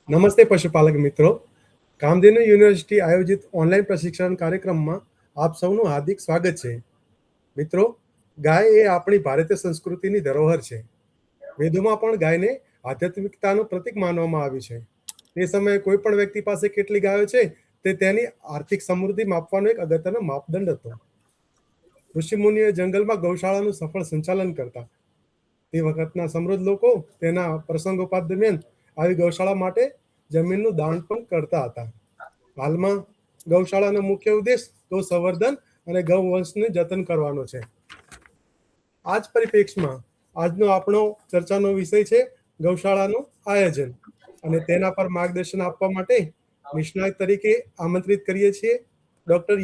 નમસ્તે પશુપાલક મિત્રો. કામધેનુ યુનિવર્સિટી આયોજિત ઓનલાઈન પ્રશિક્ષણ કાર્યક્રમમાં આપ સૌનું હાર્દિક સ્વાગત છે. મિત્રો, ગાય એ આપણી ભારતીય સંસ્કૃતિની ધરોહર છે. વેદોમાં પણ ગાયને આધ્યાત્મિકતાનું પ્રતીક માનવામાં આવ્યું છે. તે સમયે કોઈ પણ વ્યક્તિ પાસે કેટલી ગાયો છે તે તેની આર્થિક સમૃદ્ધિ માપવાનો એક અગત્યનો માપદંડ હતો. ઋષિમુનિએ જંગલમાં ગૌશાળાનું સફળ સંચાલન કરતા. તે વખતના સમૃદ્ધ લોકો તેના પ્રસંગોપાત દરમિયાન આવી ગૌશાળા માટે જમીનનું દાન પણ કરતા હતા. હાલમાં ગૌશાળાનો મુખ્ય ઉદ્દેશ ગૌ સંવર્ધન અને ગૌવંશનું જતન કરવાનો છે. આ જ પરિપ્રેક્ષમાં આજનો આપણો ચર્ચાનો વિષય છે ગૌશાળાનું આયોજન, અને તેના પર માર્ગદર્શન આપવા માટે નિષ્ણાત તરીકે આમંત્રિત કરીએ છીએ ડોક્ટર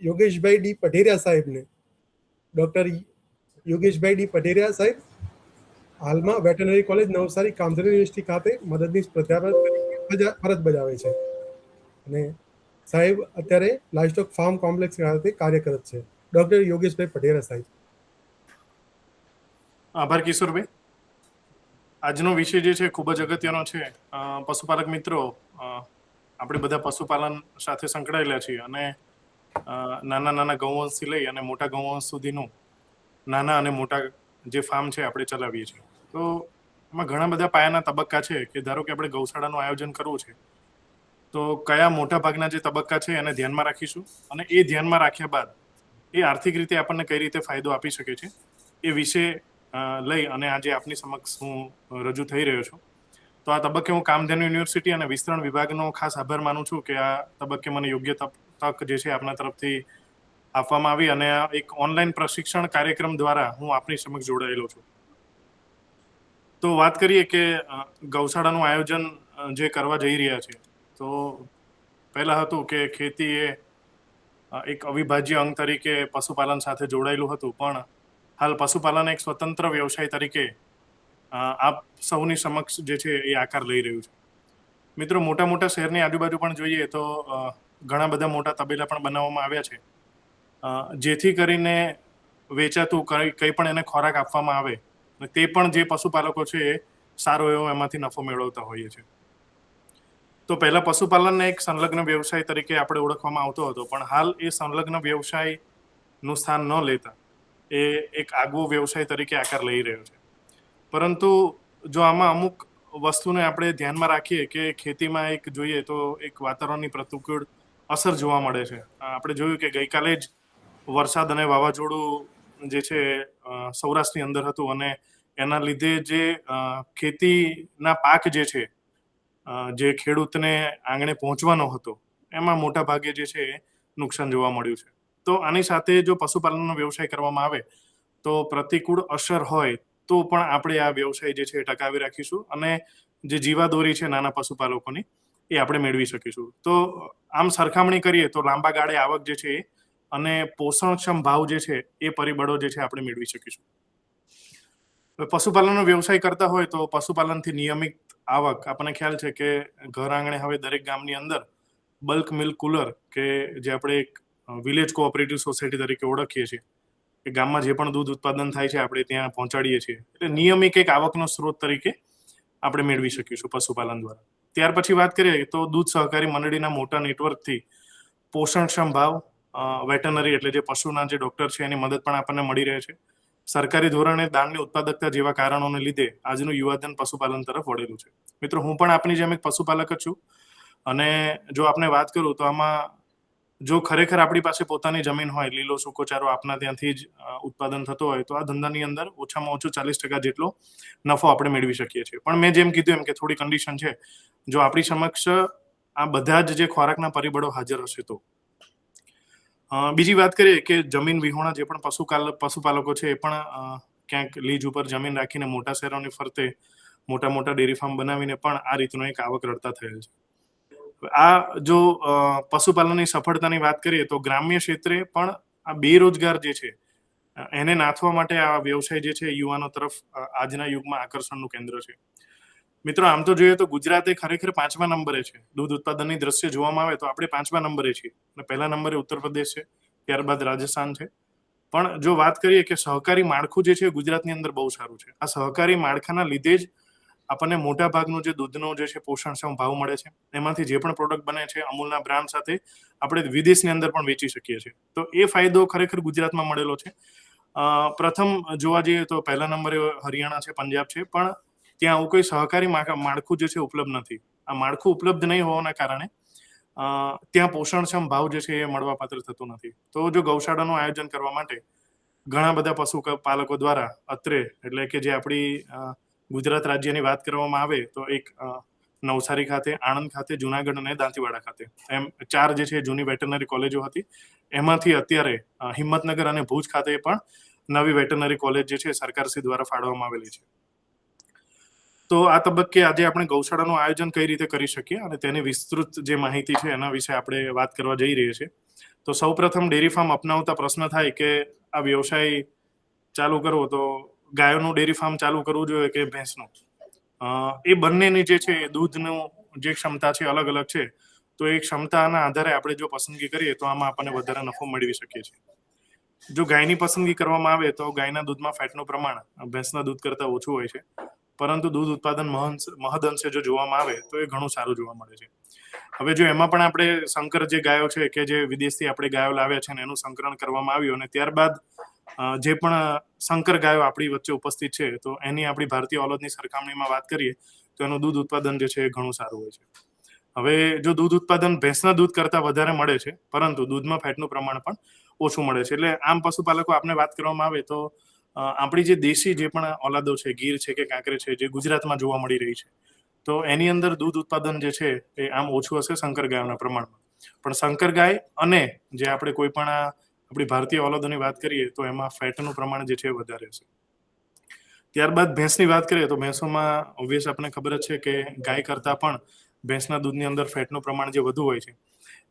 યોગેશભાઈ ડી પઢેરિયા સાહેબને. ડોક્ટર યોગેશભાઈ ડી પઢેરિયા સાહેબ હાલમાં veterinary college Navsari Kamdhenu university ખાતે મદદનીશ પ્રાધ્યાપક તરીકે ફરજ બજાવે છે, અને સાહેબ અત્યારે લાઇવસ્ટોક ફાર્મ કોમ્પ્લેક્સ ખાતે કાર્યરત છે. ડોક્ટર યોગેશભાઈ પઢેરિયા સાહેબ. આભાર કિશોરભાઈ. આજનો વિષય જે છે ખૂબ જ અગત્યનો છે. પશુપાલક મિત્રો, આપણે બધા પશુપાલન સાથે સંકળાયેલા છીએ અને નાના નાના ગૌવંશથી લઈ અને મોટા ગૌવંશ સુધીનું નાના અને મોટા જે ફાર્મ છે આપણે ચલાવીએ છીએ. તો એમાં ઘણા બધા પાયાના તબક્કા છે કે ધારો કે આપણે ગૌશાળાનું આયોજન કરવું છે તો કયા મોટા ભાગના જે તબક્કા છે એને ધ્યાનમાં રાખીશું, અને એ ધ્યાનમાં રાખ્યા બાદ એ આર્થિક રીતે આપણને કઈ રીતે ફાયદો આપી શકે છે એ વિશે લઈ અને આજે આપની સમક્ષ હું રજૂ થઈ રહ્યો છું. તો આ તબક્કે હું કામધેનુ યુનિવર્સિટી અને વિસ્તરણ વિભાગનો ખાસ આભાર માનું છું કે આ તબક્કે મને યોગ્ય તક જે છે આપના તરફથી આપવામાં આવી, અને એક ઓનલાઈન પ્રશિક્ષણ કાર્યક્રમ દ્વારા હું આપની સમક્ષ જોડાયેલો છું. તો વાત કરીએ કે ગૌશાળાનું આયોજન જે કરવા જઈ રહ્યા છે, તો પહેલા હતું કે ખેતી એ એક અવિભાજ્ય અંગ તરીકે પશુપાલન સાથે જોડાયેલું હતું, પણ હાલ પશુપાલન એક સ્વતંત્ર વ્યવસાય તરીકે આપ સૌની સમક્ષ જે છે એ આકાર લઈ રહ્યું છે. મિત્રો, મોટા મોટા શહેરની આજુબાજુ પણ જોઈએ તો ઘણા બધા મોટા તબેલા પણ બનાવવામાં આવ્યા છે, જેથી કરીને વેચાતું કંઈ પણ એને ખોરાક આપવામાં આવે તે પણ જે પશુપાલકો છે એ સારો એવો એમાંથી નફો મેળવતા હોઈએ છે. તો પહેલા પશુપાલનને એક સંલગ્ન વ્યવસાય તરીકે આપણે ઓળખવામાં આવતો હતો, પણ હાલ એ સંલગ્ન વ્યવસાયનું સ્થાન ન લેતા એ એક આગવો વ્યવસાય તરીકે આકાર લઈ રહ્યો છે. પરંતુ જો આમાં અમુક વસ્તુને આપણે ધ્યાનમાં રાખીએ કે ખેતીમાં એક જોઈએ તો એક વાતાવરણની પ્રતિકૂળ અસર જોવા મળે છે. આપણે જોયું કે ગઈકાલે જ વરસાદ અને વાવાઝોડું જે છે સૌરાષ્ટ્રની અંદર હતું, અને એના લીધે જે ખેતીના પાક જે છે જે ખેડૂતને આંગણે પહોંચવાનો હતો એમાં મોટા ભાગે જે છે નુકસાન જોવા મળ્યું છે. તો આની સાથે જો પશુપાલનનો વ્યવસાય કરવામાં આવે તો પ્રતિકૂળ અસર હોય તો પણ આપણે આ વ્યવસાય જે છે એ ટકાવી રાખીશું, અને જે જીવાદોરી છે નાના પશુપાલકોની એ આપણે મેળવી શકીશું. તો આમ સરખામણી કરીએ તો લાંબા ગાળે આવક જે છે અને પોષણક્ષમ ભાવ જે છે એ પરિબળો જે છે આપણે મેળવી શકીશું. પશુપાલનનો વ્યવસાય કરતા હોય તો પશુપાલનથી નિયમિત આવક, આપણને ખ્યાલ છે કે ઘર આંગણે હવે દરેક ગામની અંદર બલ્ક મિલ્ક કુલર કે જે આપણે એક વિલેજ કોઓપરેટિવ સોસાયટી તરીકે ઓળખીએ છીએ, કે ગામમાં જે પણ દૂધ ઉત્પાદન થાય છે આપણે ત્યાં પહોંચાડીએ છીએ, એટલે નિયમિત એક આવકનો સ્ત્રોત તરીકે આપણે મેળવી શકીશું પશુપાલન દ્વારા. ત્યાર પછી વાત કરીએ તો દૂધ સહકારી મંડળીના મોટા નેટવર્કથી પોષણક્ષમ ભાવ, વેટરનરી એટલે જે પશુના જે ડોક્ટર છે એની મદદ પણ આપણને મળી રહે છે. સરકારી ધોરણે દાણની ઉત્પાદકતા જેવા કારણોને લીધે આજનું યુવાધન પશુપાલન તરફ વળેલું છે. મિત્રો, હું પણ આપની જેમ એક પશુપાલક જ છું, અને જો આપણે વાત કરું તો આમાં જો ખરેખર આપણી પાસે પોતાની જમીન હોય, લીલો સૂકોચારો આપના ત્યાંથી જ ઉત્પાદન થતો હોય તો આ ધંધાની અંદર ઓછામાં ઓછું 40% જેટલો નફો આપણે મેળવી શકીએ છીએ. પણ મેં જેમ કીધું એમ કે થોડી કન્ડિશન છે. જો આપણી સમક્ષ આ બધા જ જે ખોરાકના પરિબળો હાજર હશે તો. બીજી વાત કરીએ કે જમીન વિહોણા જે પણ પશુપાલકો છે એ પણ ક્યાંક લીજ ઉપર જમીન રાખીને મોટા શહેરોની ફરતે મોટા મોટા ડેરી ફાર્મ બનાવીને પણ આ રીતનો એક આવક રળતા થયેલ છે. આ જો પશુપાલનની સફળતાની વાત કરીએ તો ગ્રામ્ય ક્ષેત્રે પણ આ બેરોજગાર જે છે એને નાથવા માટે આ વ્યવસાય જે છે યુવાનો તરફ આજના યુગમાં આકર્ષણનું કેન્દ્ર છે. મિત્રો, આમ તો જોઈએ તો ગુજરાત એ ખરેખર 5મા નંબરે છે. દૂધ ઉત્પાદનની દ્રષ્ટિએ જોવામાં આવે તો આપણે 5મા નંબરે છીએ, અને પહેલા નંબરે ઉત્તર પ્રદેશ છે, ત્યારબાદ રાજસ્થાન છે. પણ જો વાત કરીએ કે સહકારી માળખું જે છે ગુજરાતની અંદર બહુ સારું છે. આ સહકારી માળખાના લીધે જ આપણને મોટા ભાગનું જે દૂધનો જે છે પોષણક્ષમ ભાવ મળે છે. એમાંથી જે પણ પ્રોડક્ટ બને છે અમૂલના બ્રાન્ડ સાથે આપણે વિદેશની અંદર પણ વેચી શકીએ છીએ. તો એ ફાયદો ખરેખર ગુજરાતમાં મળેલો છે. પ્રથમ જોવા જઈએ તો પહેલા નંબરે હરિયાણા છે, પંજાબ છે, પણ ત્યાં આવું કોઈ સહકારી માળખું જે છે ઉપલબ્ધ નથી. આ માળખું ઉપલબ્ધ નહીં હોવાના કારણે ત્યાં પોષણક્ષમ ભાવ જે છે એ મળવાપાત્ર થતું નથી. તો જો ગૌશાળાનું આયોજન કરવા માટે ઘણા બધા પશુપાલકો દ્વારા અત્રે એટલે કે જે આપણી ગુજરાત રાજ્યની વાત કરવામાં આવે તો એક નવસારી ખાતે, આણંદ ખાતે, જુનાગઢ અને દાંતીવાડા ખાતે એમ 4 જે છે જૂની વેટરનરી કોલેજો હતી. એમાંથી અત્યારે હિંમતનગર અને ભુજ ખાતે પણ નવી વેટરનરી કોલેજ જે છે સરકારશ્રી દ્વારા ફાળવવામાં આવેલી છે. તો આ તબક્કે આજે આપણે ગૌશાળાનું આયોજન કઈ રીતે કરી શકીએ અને તેની વિસ્તૃત જે માહિતી છે એના વિશે આપણે વાત કરવા જઈ રહીએ છીએ. તો સૌપ્રથમ ડેરી ફાર્મ અપનાવતા પ્રશ્ન થાય કે આ વ્યવસાય ચાલુ કરવો તો ગાયોનું ડેરી ફાર્મ ચાલુ કરવું જોઈએ કે ભેંસનું. એ બંનેની જે છે દૂધનું જે ક્ષમતા છે અલગ અલગ છે. તો એ ક્ષમતાના આધારે આપણે જો પસંદગી કરીએ તો આમાં આપણને વધારે નફો મેળવી શકીએ છીએ. જો ગાયની પસંદગી કરવામાં આવે તો ગાયના દૂધમાં ફેટનું પ્રમાણ ભેંસના દૂધ કરતાં ઓછું હોય છે, પરંતુ દૂધ ઉત્પાદન મહદઅંશે જો જોવામાં આવે તો એ ઘણું સારું જોવા મળે છે. હવે જો એમાં પણ આપણે સંકર જે ગાયો છે કે જે વિદેશથી આપણે ગાયો લાવ્યા છે ને એનું સંકરણ કરવામાં આવ્યું અને ત્યારબાદ જે પણ સંકર ગાયો આપણી વચ્ચે ઉપસ્થિત છે તો એની આપણી ભારતીય ઓલાદની સરખામણીમાં વાત કરીએ તો એનું દૂધ ઉત્પાદન જે છે એ ઘણું સારું હોય છે. હવે જો દૂધ ઉત્પાદન ભેંસના દૂધ કરતાં વધારે મળે છે, પરંતુ દૂધમાં ફેટનું પ્રમાણ પણ ઓછું મળે છે. એટલે આમ પશુપાલકો આપણે વાત કરવામાં આવે તો આપણી જે દેશી જે પણ ઓલાદો છે, ગીર છે કે કાંકરે છે, જે ગુજરાતમાં જોવા મળી રહી છે, તો એની અંદર દૂધ ઉત્પાદન જે છે એ આમ ઓછું હશે શંકર ગાયોના પ્રમાણમાં. પણ શંકર ગાય અને જે આપણે કોઈ પણ આપણી ભારતીય ઓલાદોની વાત કરીએ તો એમાં ફેટનું પ્રમાણ જે છે વધારે છે. ત્યારબાદ ભેંસની વાત કરીએ તો ભેંસોમાં ઓબ્વિયસ આપણને ખબર જ છે કે ગાય કરતાં પણ ભેંસના દૂધની અંદર ફેટનું પ્રમાણ જે વધુ હોય છે.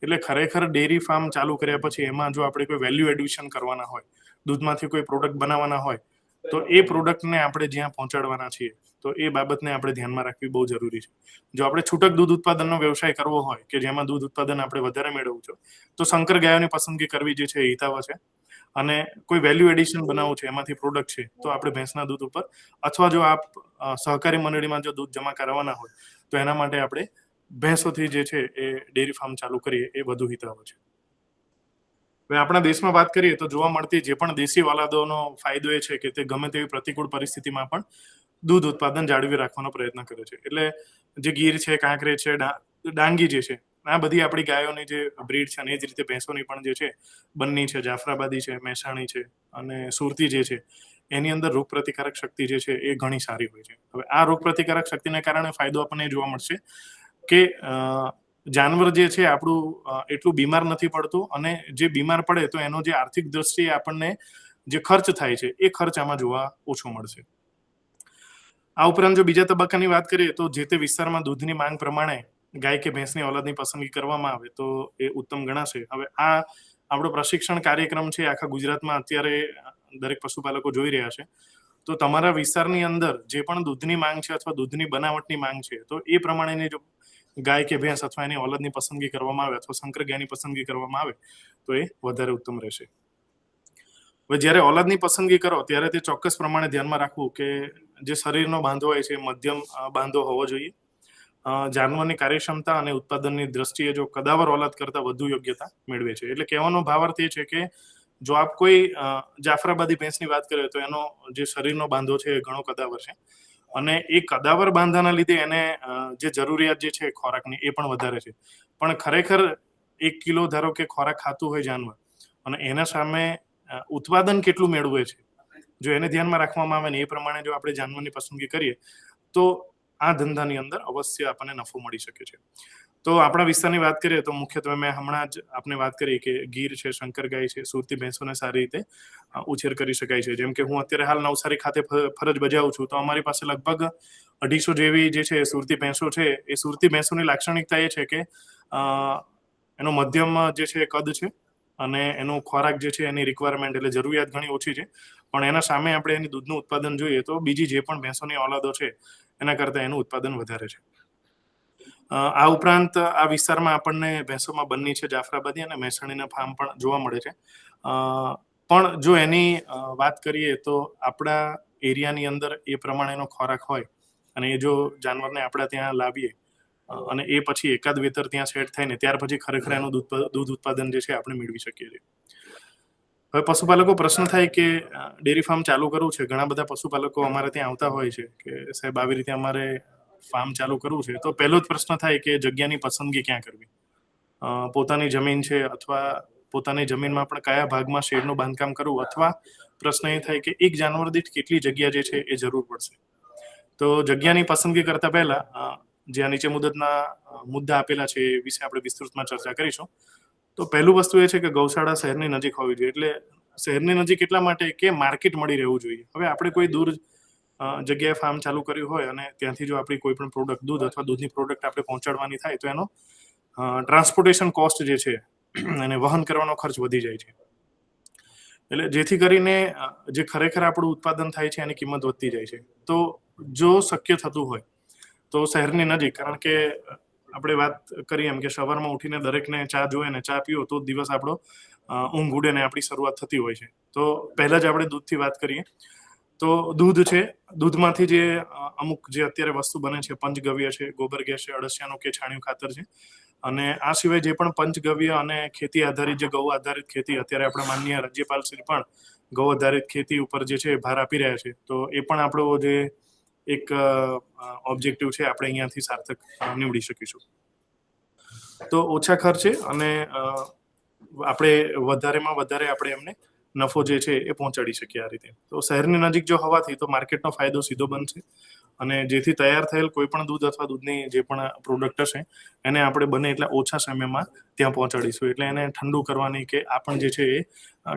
એટલે ખરેખર ડેરી ફાર્મ ચાલુ કર્યા પછી એમાં જો આપણે કોઈ વેલ્યુ એડિશન કરવાના હોય, દૂધમાંથી કોઈ પ્રોડક્ટ બનાવવાના હોય, તો એ પ્રોડક્ટને આપણે જ્યાં પહોંચાડવાના છીએ તો એ બાબતને આપણે ધ્યાનમાં રાખવી બહુ જરૂરી છે. જો આપણે છૂટક દૂધ ઉત્પાદનનો વ્યવસાય કરવો હોય કે જેમાં દૂધ ઉત્પાદન આપણે વધારે મેળવવું છે તો શંકર ગાયોની પસંદગી કરવી જે છે એ હિતાવહ છે. અને કોઈ વેલ્યુ એડિશન બનાવવું છે એમાંથી પ્રોડક્ટ છે તો આપણે ભેંસના દૂધ ઉપર અથવા જો આપ સહકારી મંડળીમાં જો દૂધ જમા કરાવવાના હોય તો એના માટે આપણે ભેંસોથી જે છે એ ડેરી ફાર્મ ચાલુ કરીએ એ વધુ હિતાવહ છે. હવે આપણા દેશમાં વાત કરીએ તો જોવા મળતી જે પણ દેશી ઓલાદોનો ફાયદો એ છે કે તે ગમે તેવી પ્રતિકૂળ પરિસ્થિતિમાં પણ દૂધ ઉત્પાદન જાળવી રાખવાનો પ્રયત્ન કરે છે. એટલે જે ગીર છે, કાંકરેજ છે, ડાંગી જે છે, આ બધી આપણી ગાયોની જે બ્રીડ છે અને એ જ રીતે ભેંસોની પણ જે છે બન્ની છે, જાફરાબાદી છે, મહેસાણી છે અને સુરતી જે છે એની અંદર રોગ પ્રતિકારક શક્તિ જે છે એ ઘણી સારી હોય છે. હવે આ રોગ પ્રતિકારક શક્તિને કારણે ફાયદો આપણને જોવા મળશે કે જાનવર જે છે આપણું એટલું બીમાર નથી પડતું અને જે બીમાર પડે તો એનો જે આર્થિક દ્રષ્ટિએ આપણને જે ખર્ચ થાય છે એ ખર્ચ આમાં જોવા ઓછો મળશે. આ ઉપરાંત જો બીજા તબક્કાની વાત કરીએ તો જે તે વિસ્તારમાં દૂધની માંગ પ્રમાણે ગાય કે ભેંસની ઓલાદની પસંદગી કરવામાં આવે તો એ ઉત્તમ ગણાશે. હવે આ આપણો પ્રશિક્ષણ કાર્યક્રમ છે આખા ગુજરાતમાં અત્યારે દરેક પશુપાલકો જોઈ રહ્યા છે. તો તમારા વિસ્તારની અંદર જે પણ દૂધની માંગ છે અથવા દૂધની બનાવટની માંગ છે તો એ પ્રમાણેની જો ગાય કે ભેંસ અથવા એની ઓલાદની પસંદગી કરવામાં આવે અથવા સંકર ગાયની પસંદગી કરવામાં આવે તો એ વધારે ઉત્તમ રહેશે. હવે જ્યારે ઓલાદની પસંદગી કરો ત્યારે તે ચોક્કસ પ્રમાણે ધ્યાનમાં રાખવું કે જે શરીરનો બાંધો હોય છે મધ્યમ બાંધો હોવો જોઈએ. જાનવરની કાર્યક્ષમતા અને ઉત્પાદનની દ્રષ્ટિએ જો કદાવર ઓલાદ કરતાં વધુ યોગ્યતા મેળવે છે. એટલે કહેવાનો ભાવાર્થ એ છે કે જો આપ કોઈ જાફરાબાદી ભેંસની વાત કરીએ તો એનો જે શરીરનો બાંધો છે એ ઘણો કદાવર છે અને એ કદાવર બાંધાના લીધે એને જે જરૂરિયાત જે છે ખોરાકની એ પણ વધારે છે. પણ ખરેખર 1 કિલો ધારો કે ખોરાક ખાતું હોય જાનવર અને એના સામે ઉત્પાદન કેટલું મેળવે છે જો એને ધ્યાનમાં રાખવામાં આવે ને એ પ્રમાણે જો આપણે જાનવરની પસંદગી કરીએ તો આ ધંધાની અંદર અવશ્ય આપણને નફો મળી શકે છે. તો આપણા વિસ્તારની વાત કરીએ તો મુખ્યત્વે મેં હમણાં જ આપને વાત કરી કે ગીર છે, શંકર ગાય છે, સુરતી ભેંસોને સારી રીતે ઉછેર કરી શકાય છે. જેમ કે હું અત્યારે હાલ નવસારી ખાતે ફરજ બજાવું છું તો અમારી પાસે લગભગ 250 જેવી જે છે સુરતી ભેંસો છે. એ સુરતી ભેંસોની લાક્ષણિકતા એ છે કે એનો મધ્યમ જે છે કદ છે અને એનો ખોરાક જે છે એની રિક્વાયરમેન્ટ એટલે જરૂરિયાત ઘણી ઓછી છે. પણ એના સામે આપણે એની દૂધનું ઉત્પાદન જોઈએ તો બીજી જે પણ ભેંસોની ઓલાદો છે એના કરતાં એનું ઉત્પાદન વધારે છે. આ ઉપરાંત આ વિસ્તારમાં આપણને ભેંસોમાં બન્ની છે, જાફરાબાદી અને મહેસાણીના ફાર્મ પણ જોવા મળે છે. પણ જો એની વાત કરીએ તો આપણા એરિયાની અંદર એ પ્રમાણેનો ખોરાક હોય અને એ જો જાનવરને આપણે ત્યાં લાવીએ અને એ પછી એકાદ વેતર ત્યાં સેટ થાય ને ત્યાર પછી ખરેખર એનું દૂધ ઉત્પાદન જે છે આપણે મેળવી શકીએ છીએ. હવે પશુપાલકો પ્રશ્ન થાય કે ડેરી ફાર્મ ચાલુ કરવું છે. ઘણા બધા પશુપાલકો અમારે ત્યાં આવતા હોય છે કે સાહેબ આવી રીતે અમારે ફાર્મ ચાલુ કરવું છે. તો પહેલો જ પ્રશ્ન થાય કે જગ્યાની પસંદગી ક્યાં કરવી. પોતાની જમીન છે અથવા પોતાની જમીનમાં પણ કયા ભાગમાં શેડનું બાંધકામ કરવું, અથવા પ્રશ્ન એ થાય કે એક જાનવર દીઠ કેટલી જગ્યા જે છે એ જરૂર પડશે. તો જગ્યાની પસંદગી કરતા પહેલા જે નીચે મુદતના મુદ્દા આપેલા છે એ વિશે આપણે વિસ્તૃતમાં ચર્ચા કરીશું. તો પહેલું વસ્તુ એ છે કે ગૌશાળા શહેરની નજીક હોવી જોઈએ. એટલે શહેરની નજીક એટલા માટે કે માર્કેટ મળી રહેવું જોઈએ. હવે આપણે કોઈ દૂર જગ્યાએ ફાર્મ ચાલુ કર્યું હોય અને ત્યાંથી જો આપણી કોઈ પણ પ્રોડક્ટ દૂધ અથવા દૂધની પ્રોડક્ટ આપણે પહોંચાડવાની થાય તો એનો ટ્રાન્સપોર્ટેશન કોસ્ટ જે છે અને વહન કરવાનો ખર્ચ વધી જાય છે. એટલે જેથી કરીને જે ખરેખર આપણું ઉત્પાદન થાય છે એની કિંમત વધતી જાય છે. તો જો શક્ય થતું હોય તો શહેરની નજીક, કારણ કે આપણે વાત કરીએ એમ કે સવારમાં ઉઠીને દરેકને ચા જોઈએ ને ચા પીવો તો દિવસ આપણો ઊંઘ ઉડે ને આપણી શરૂઆત થતી હોય છે. તો પહેલા જ આપણે દૂધથી વાત કરીએ તો દૂધ છે, દૂધમાંથી જે અમુક જે અત્યારે વસ્તુ બને છે, પંચગવ્ય છે, ગોબર ગેસ છે, અળસિયાનું કે છાણિયું ખાતર છે, અને આ સિવાય જે પણ પંચગવ્ય અને ખેતી આધારિત જે ગૌ આધારિત ખેતી અત્યારે આપણે માનનીય રાજ્યપાલ શ્રી પણ ગૌ આધારિત ખેતી ઉપર જે છે ભાર આપી રહ્યા છે. તો એ પણ આપણો જે એક ઓબ્જેક્ટિવ છે આપણે અહીંયાથી સાર્થક નીવડી શકીશું. તો ઓછા ખર્ચે અને આપણે વધારેમાં વધારે આપણે એમને નફો જે છે એ પહોંચાડી શકીએ આ રીતે. તો શહેરની નજીક જો હોવાથી તો માર્કેટનો ફાયદો સીધો બનશે અને જેથી તૈયાર થયેલ કોઈ પણ દૂધ અથવા દૂધની જે પણ પ્રોડક્ટ હશે એને આપણે બને એટલા ઓછા સમયમાં ત્યાં પહોંચાડીશું. એટલે એને ઠંડુ કરવાની કે આ પણ જે છે એ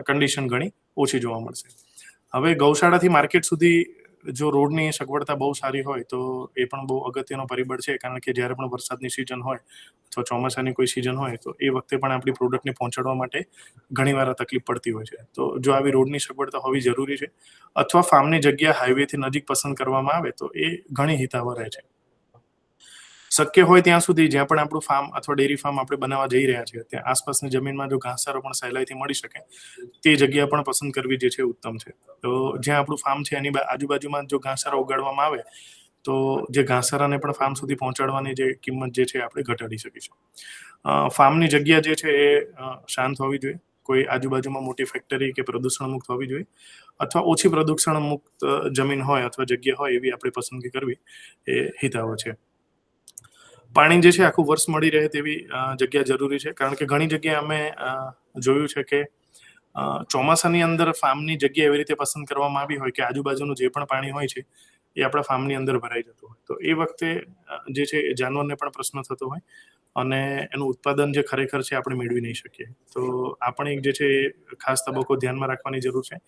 કન્ડિશન ઘણી ઓછી જોવા મળશે. હવે ગૌશાળાથી માર્કેટ સુધી જો રોડની સગવડતા બહુ સારી હોય તો એ પણ બહુ અગત્યનો પરિબળ છે. કારણ કે જ્યારે પણ વરસાદની સિઝન હોય અથવા ચોમાસાની કોઈ સિઝન હોય તો એ વખતે પણ આપણી પ્રોડક્ટને પહોંચાડવા માટે ઘણીવાર તકલીફ પડતી હોય છે. તો જો આવી રોડની સગવડતા હોવી જરૂરી છે અથવા ફાર્મની જગ્યા હાઈવેથી નજીક પસંદ કરવામાં આવે તો એ ઘણી હિતાવહ રહે છે. શક્ય હોય ત્યાં સુધી જ્યાં પણ આપણું ફાર્મ અથવા ડેરી ફાર્મ આપણે બનાવવા જઈ રહ્યા છીએ ત્યાં આસપાસની જમીનમાં જો ઘાસચારો પણ સહેલાઈથી મળી શકે તે જગ્યા પણ પસંદ કરવી જે છે ઉત્તમ છે. તો જ્યાં આપણું ફાર્મ છે એની આજુબાજુમાં જો ઘાસચારો ઉગાડવામાં આવે તો જે ઘાસચારાને પણ ફાર્મ સુધી પહોંચાડવાની જે કિંમત જે છે આપણે ઘટાડી શકીશું. ફાર્મની જગ્યા જે છે એ શાંત હોવી જોઈએ. કોઈ આજુબાજુમાં મોટી ફેક્ટરી કે પ્રદૂષણ મુક્ત હોવી જોઈએ અથવા ઓછી પ્રદૂષણ મુક્ત જમીન હોય અથવા જગ્યા હોય એવી આપણે પસંદગી કરવી એ હિતાવહ છે. પાણી જે છે આખું વર્ષ મળી રહે તેવી જગ્યા જરૂરી છે. કારણ કે ઘણી જગ્યાએ અમે જોયું છે કે ચોમાસાની અંદર ફાર્મની જગ્યા એવી રીતે પસંદ કરવામાં આવી હોય કે આજુબાજુનું જે પણ પાણી હોય છે એ આપણા ફાર્મની અંદર ભરાઈ જતું હોય. તો એ વખતે જે છે એ જાનવરને પણ પ્રશ્ન થતો હોય અને એનું ઉત્પાદન જે ખરેખર છે આપણે મેળવી નહીં શકીએ. તો આ પણ એક જે છે એ ખાસ તબક્કો ધ્યાનમાં રાખવાની જરૂર છે.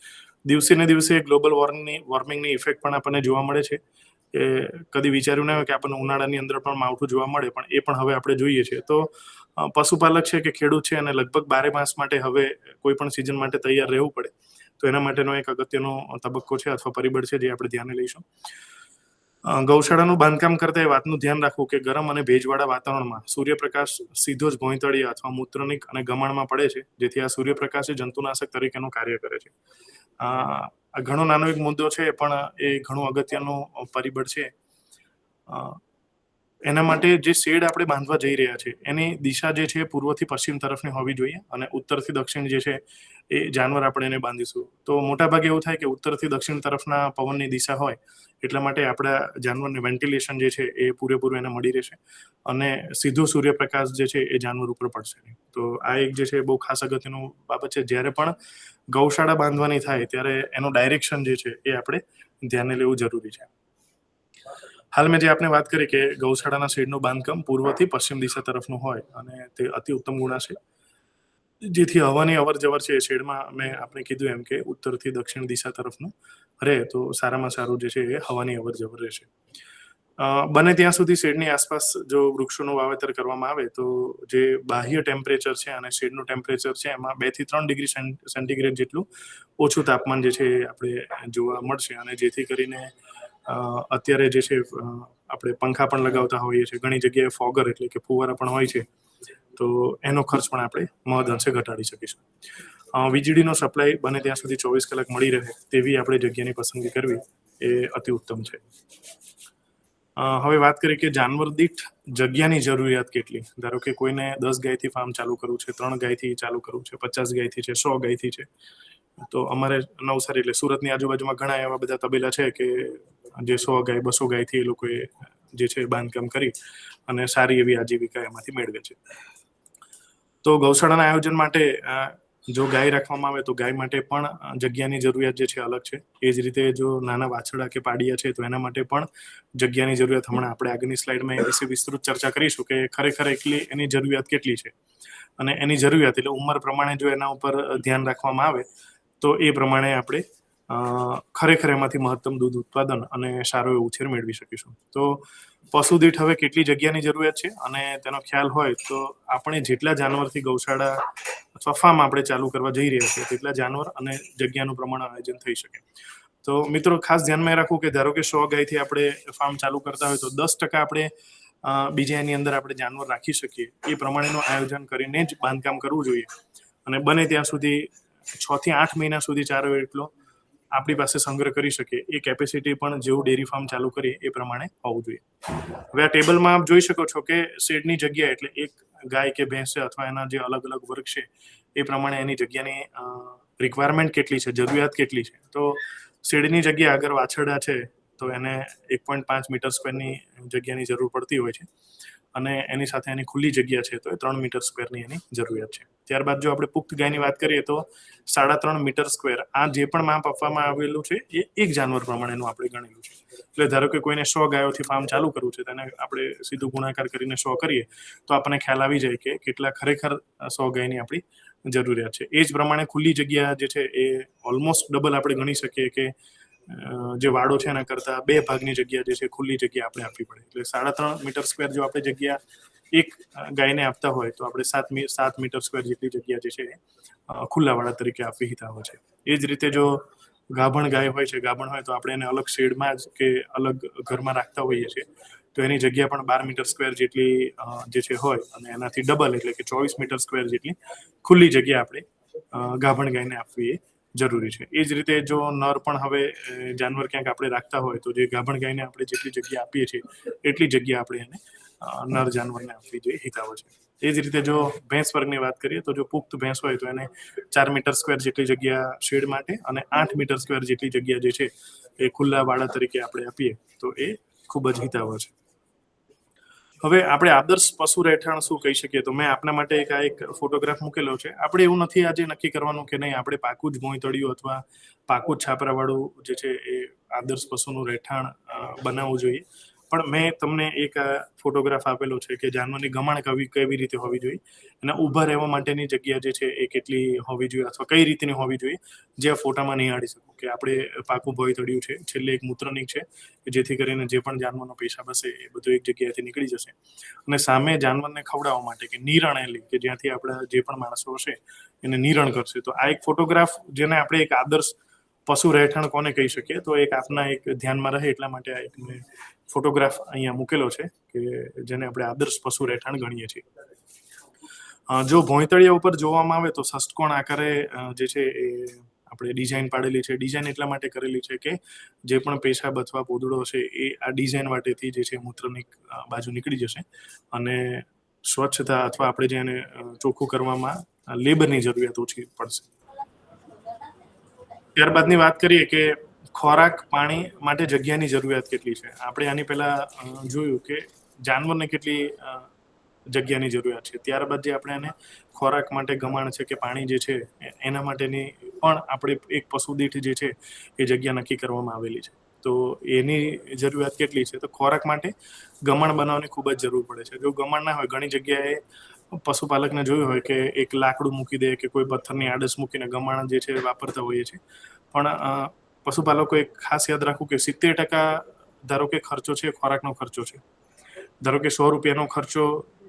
દિવસે ને દિવસે ગ્લોબલ વોર્મિંગની ઇફેક્ટ પણ આપણને જોવા મળે છે. કે કદી વિચાર્યું ના હોય કે આપણને ઉનાળાની અંદર પણ માવઠું જોવા મળે, પણ એ પણ હવે આપણે જોઈએ છીએ. તો પશુપાલક છે કે ખેડૂત છે અને લગભગ 12 માસ માટે હવે કોઈ પણ સિઝન માટે તૈયાર રહેવું પડે તો એના માટેનો એક અગત્યનો તબક્કો છે અથવા પરિબળ છે જે આપણે ધ્યાને લઈશું. ગૌશાળાનું બાંધકામ કરતા એ વાતનું ધ્યાન રાખવું કે ગરમ અને ભેજવાળા વાતાવરણમાં સૂર્યપ્રકાશ સીધો જ ભોંયતળિયા અથવા મૂત્રનિક અને ગમાણમાં પડે છે, જેથી આ સૂર્યપ્રકાશ જંતુનાશક તરીકેનું કાર્ય કરે છે. આ ઘણો નાનો એક મુદ્દો છે પણ એ ઘણું અગત્યનું પરિબળ છે. એના માટે જે શેડ આપણે બાંધવા જઈ રહ્યા છે એની દિશા જે છે પૂર્વથી પશ્ચિમ તરફની હોવી જોઈએ અને ઉત્તરથી દક્ષિણ જે છે એ જાનવર આપણે એને બાંધીશું. તો મોટાભાગે એવું થાય કે ઉત્તરથી દક્ષિણ તરફના પવનની દિશા હોય એટલા માટે આપણા જાનવરને વેન્ટિલેશન જે છે એ પૂરેપૂરું એને મળી રહેશે અને સીધો સૂર્યપ્રકાશ જે છે એ જાનવર ઉપર પડશે નહીં. તો આ એક જે છે બહુ ખાસ અગત્યનું બાબત છે. જ્યારે પણ ગૌશાળા બાંધવાની થાય ત્યારે એનું ડાયરેક્શન જે છે એ આપણે ધ્યાને લેવું જરૂરી છે. હાલ મેં જે આપણે વાત કરી કે ગૌશાળાના શેડનું બાંધકામ પૂર્વથી પશ્ચિમ દિશા તરફનું હોય અને તે અતિ ઉત્તમ ગુણાશે, જેથી હવાની અવર જવર છે એ શેડમાં મેં આપણે કીધું એમ કે ઉત્તરથી દક્ષિણ દિશા તરફનું રહે તો સારામાં સારું જે છે એ હવાની અવર જવર રહેશે. બને ત્યાં સુધી શેડની આસપાસ જો વૃક્ષોનું વાવેતર કરવામાં આવે તો જે બાહ્ય ટેમ્પરેચર છે અને શેડનું ટેમ્પરેચર છે એમાં 2 થી 3 ડિગ્રી સેન્ટીગ્રેડ જેટલું ઓછું તાપમાન જે છે એ આપણે જોવા મળશે. અને જેથી કરીને અત્યારે જે છે આપણે પંખા પણ લગાવતા હોઈએ છીએ, ઘણી જગ્યાએ ફોગર એટલે કે ફુવારા પણ હોય છે, તો એનો ખર્ચ પણ આપણે મહદઅંશે ઘટાડી શકીશું. વીજળીનો સપ્લાય બને ત્યાં સુધી 24 કલાક મળી રહે તેવી આપણે જગ્યાની પસંદગી કરવી એ અતિ ઉત્તમ છે. હવે વાત કરીએ કે જાનવર દીઠ જગ્યાની જરૂરિયાત કેટલી. ધારો કે કોઈને 10 ગાયથી ફાર્મ ચાલુ કરવું છે, 3 ગાયથી ચાલુ કરવું છે, 50 ગાયથી છે, 100 ગાયથી છે. તો અમારે નવસારી એટલે સુરતની આજુબાજુમાં ઘણા એવા બધા તબેલા છે કે જે 100 ગાય 200 ગાયથી એ લોકોએ જે છે બાંધકામ કરી અને સારી એવી આજીવિકા એમાંથી મેળવે છે. તો ગૌશાળાના આયોજન માટે જો ગાય રાખવામાં આવે તો ગાય માટે પણ જગ્યાની જરૂરિયાત જે છે અલગ છે. એ જ રીતે જો નાના વાછરડા કે પાડિયા છે તો એના માટે પણ જગ્યાની જરૂરિયાત, હમણાં આપણે આગળની સ્લાઇડમાં એ વિશે વિસ્તૃત ચર્ચા કરીશું કે ખરેખર એની જરૂરિયાત કેટલી છે. અને એની જરૂરિયાત એટલે ઉંમર પ્રમાણે જો એના ઉપર ધ્યાન રાખવામાં આવે તો એ પ્રમાણે આપણે ખરેખર એમાંથી મહત્તમ દૂધ ઉત્પાદન અને સારો એવો ઉછેર મેળવી શકીશું. તો પશુ દીઠ હવે કેટલી જગ્યાની જરૂરિયાત છે અને તેનો ખ્યાલ હોય તો આપણે જેટલા જાનવરથી ગૌશાળા અથવા ફાર્મ આપણે ચાલુ કરવા જઈ રહ્યા છીએ તેટલા જાનવર અને જગ્યાનું પ્રમાણ આયોજન થઈ શકે. તો મિત્રો ખાસ ધ્યાનમાં રાખવું કે ધારો કે 100 ગાયથી આપણે ફાર્મ ચાલુ કરતા હોય તો 10% આપણે બીજા એની અંદર આપણે જાનવર રાખી શકીએ એ પ્રમાણેનું આયોજન કરીને જ બાંધકામ કરવું જોઈએ. અને બને ત્યાં સુધી 6 થી 8 મહિના સુધી ચારો એટલો આપણી પાસે સંગ્રહ કરી શકીએ એ કેપેસિટી પણ જેવું ડેરી ફાર્મ ચાલુ કરીએ એ પ્રમાણે હોવું જોઈએ. હવે આ ટેબલમાં આપ જોઈ શકો છો કે શેડની જગ્યા એટલે એક ગાય કે ભેંસ છે અથવા એના જે અલગ અલગ વર્ગ છે એ પ્રમાણે એની જગ્યાની રિક્વાયરમેન્ટ કેટલી છે, જરૂરિયાત કેટલી છે. તો શેડની જગ્યા અગર વાછરડા છે તો એને 1.5 મીટર સ્ક્વેરની જગ્યાની જરૂર પડતી હોય છે અને એની સાથે એની ખુલ્લી જગ્યા છે તો એ 3 મીટર સ્ક્વેરની એની જરૂરિયાત છે. ત્યારબાદ જો આપણે પુખ્ત ગાયની વાત કરીએ તો 3.5 મીટર સ્ક્વેર આ જે પણ માપ આપવામાં આવેલું છે એ એક જાનવર પ્રમાણેનું આપણે ગણેલું છે. એટલે ધારો કે કોઈને 100 ગાયોથી ફાર્મ ચાલુ કરવું છે તેને આપણે સીધું ગુણાકાર કરીને 100 કરીએ તો આપણને ખ્યાલ આવી જાય કે કેટલા ખરેખર 100 ગાયની આપણી જરૂરિયાત છે. એ જ પ્રમાણે ખુલ્લી જગ્યા જે છે એ ઓલમોસ્ટ ડબલ આપણે ગણી શકીએ કે જે વાડો છે એના કરતાં 2 ભાગની જગ્યા જે છે ખુલ્લી જગ્યા આપણે આપવી પડે. એટલે 3.5 મીટર સ્ક્વેર જો આપણે જગ્યા એક ગાયને આપતા હોય તો આપણે 7 મીટર સ્ક્વેર જેટલી જગ્યા જે છે ખુલ્લાવાળા તરીકે આપવી હિતાવહ છે. એ જ રીતે જો ગાભણ ગાય હોય છે, ગાભણ હોય તો આપણે એને અલગ શેડમાં જ કે અલગ ઘરમાં રાખતા હોઈએ છીએ તો એની જગ્યા પણ 12 મીટર સ્ક્વેર જેટલી જે છે હોય અને એનાથી ડબલ એટલે કે 24 મીટર સ્ક્વેર જેટલી ખુલ્લી જગ્યા આપણે ગાભણ ગાયને આપવી એ જરૂરી છે. એ જ રીતે જો નર પણ હવે જાનવર ક્યાંક આપણે રાખતા હોય તો જે ગાભણ ગાયને આપણે જેટલી જગ્યા આપીએ છીએ એટલી જગ્યા આપણે એને નર જાનવરને આપવી જોઈએ હિતાવહ છે. એ જ રીતે જો ભેંસ વર્ગની વાત કરીએ તો જો પુખ્ત ભેંસ હોય તો એને 4 મીટર સ્ક્વેર જેટલી જગ્યા શેડ માટે અને 8 મીટર સ્ક્વેર જેટલી જગ્યા જે છે એ ખુલ્લા વાડા તરીકે આપણે આપીએ તો એ ખૂબ જ હિતાવહ છે. હવે આપણે આદર્શ પશુ રહેઠાણ શું કહી શકીએ તો મેં આપના માટે એક ફોટોગ્રાફ મૂકેલો છે. આપણે એવું નથી આજે નક્કી કરવાનું કે નહીં આપણે પાકું જ ભોંયતળિયું અથવા પાકું જ છાપરાવાળું જે છે એ આદર્શ પશુનું રહેઠાણ બનાવવું જોઈએ. પણ મેં તમને એક ફોટોગ્રાફ આપેલો છે કે જાનવરની ગમાણ કેવી રીતે હોવી જોઈએ અને ઊભા રહેવા માટેની જગ્યા જે છે એ કેટલી હોવી જોઈએ અથવા કઈ રીતની હોવી જોઈએ જે આ ફોટામાં નિહાળી શકો કે આપણે પાકું ભોંયતળિયું છે, છેલ્લે એક મૂત્રનિક છે જેથી કરીને જે પણ જાનવરનો પેશાબ હશે એ બધું એક જગ્યાએથી નીકળી જશે. અને સામે જાનવરને ખવડાવવા માટે કે નિરણ કે જ્યાંથી આપણા જે પણ માણસો હશે એને નિરણ કરશે. તો આ એક ફોટોગ્રાફ જેને આપણે એક આદર્શ પશુ રહેઠાણ કોને કહી શકીએ તો એક આપના એક ધ્યાનમાં રહે એટલા માટે આ એક મેં ફોટોગ્રાફ અહીંયા મૂકેલો છે કે જેને આપણે આદર્શ પશુ રહેઠાણ ગણીએ છીએ. જો ભોંયતળિયા ઉપર જોવામાં આવે તો ષષ્ટકોણ આકારે જે છે એ આપણે ડિઝાઇન પાડેલી છે. ડિઝાઇન એટલા માટે કરેલી છે કે જે પણ પેશાબ અથવા પોદળો છે એ આ ડિઝાઇન વાટેથી જે છે મૂત્રની બાજુ નીકળી જશે અને સ્વચ્છતા અથવા આપણે જે એને ચોખ્ખું કરવામાં લેબરની જરૂરિયાત ઓછી પડશે. ત્યારબાદની વાત કરીએ કે ખોરાક પાણી માટે જગ્યાની જરૂરિયાત કેટલી છે. આપણે આની પહેલા જોયું કે જાનવરને કેટલી જગ્યાની જરૂરિયાત છે. ત્યારબાદ જે આપણે એને ખોરાક માટે ગમાણ છે કે પાણી જે છે એના માટેની પણ આપણે એક પશુ દીઠ જે છે એ જગ્યા નક્કી કરવામાં આવેલી છે. તો એની જરૂરિયાત કેટલી છે તો ખોરાક માટે ગમાણ બનાવવાની ખૂબ જ જરૂર પડે છે. જો ગમાણ ના હોય ઘણી જગ્યાએ પશુપાલકને જોયું હોય કે એક લાકડું મૂકી દે કે કોઈ પથ્થરની આડસ મૂકીને ગમાણ જે છે વાપરતા હોઈએ છીએ. પણ પશુપાલકોએ ખાસ યાદ રાખવું કે 70% ધારો કે ખર્ચો છે ખોરાકનો ખર્ચો છે. ધારો કે 100 રૂપિયાનો ખર્ચો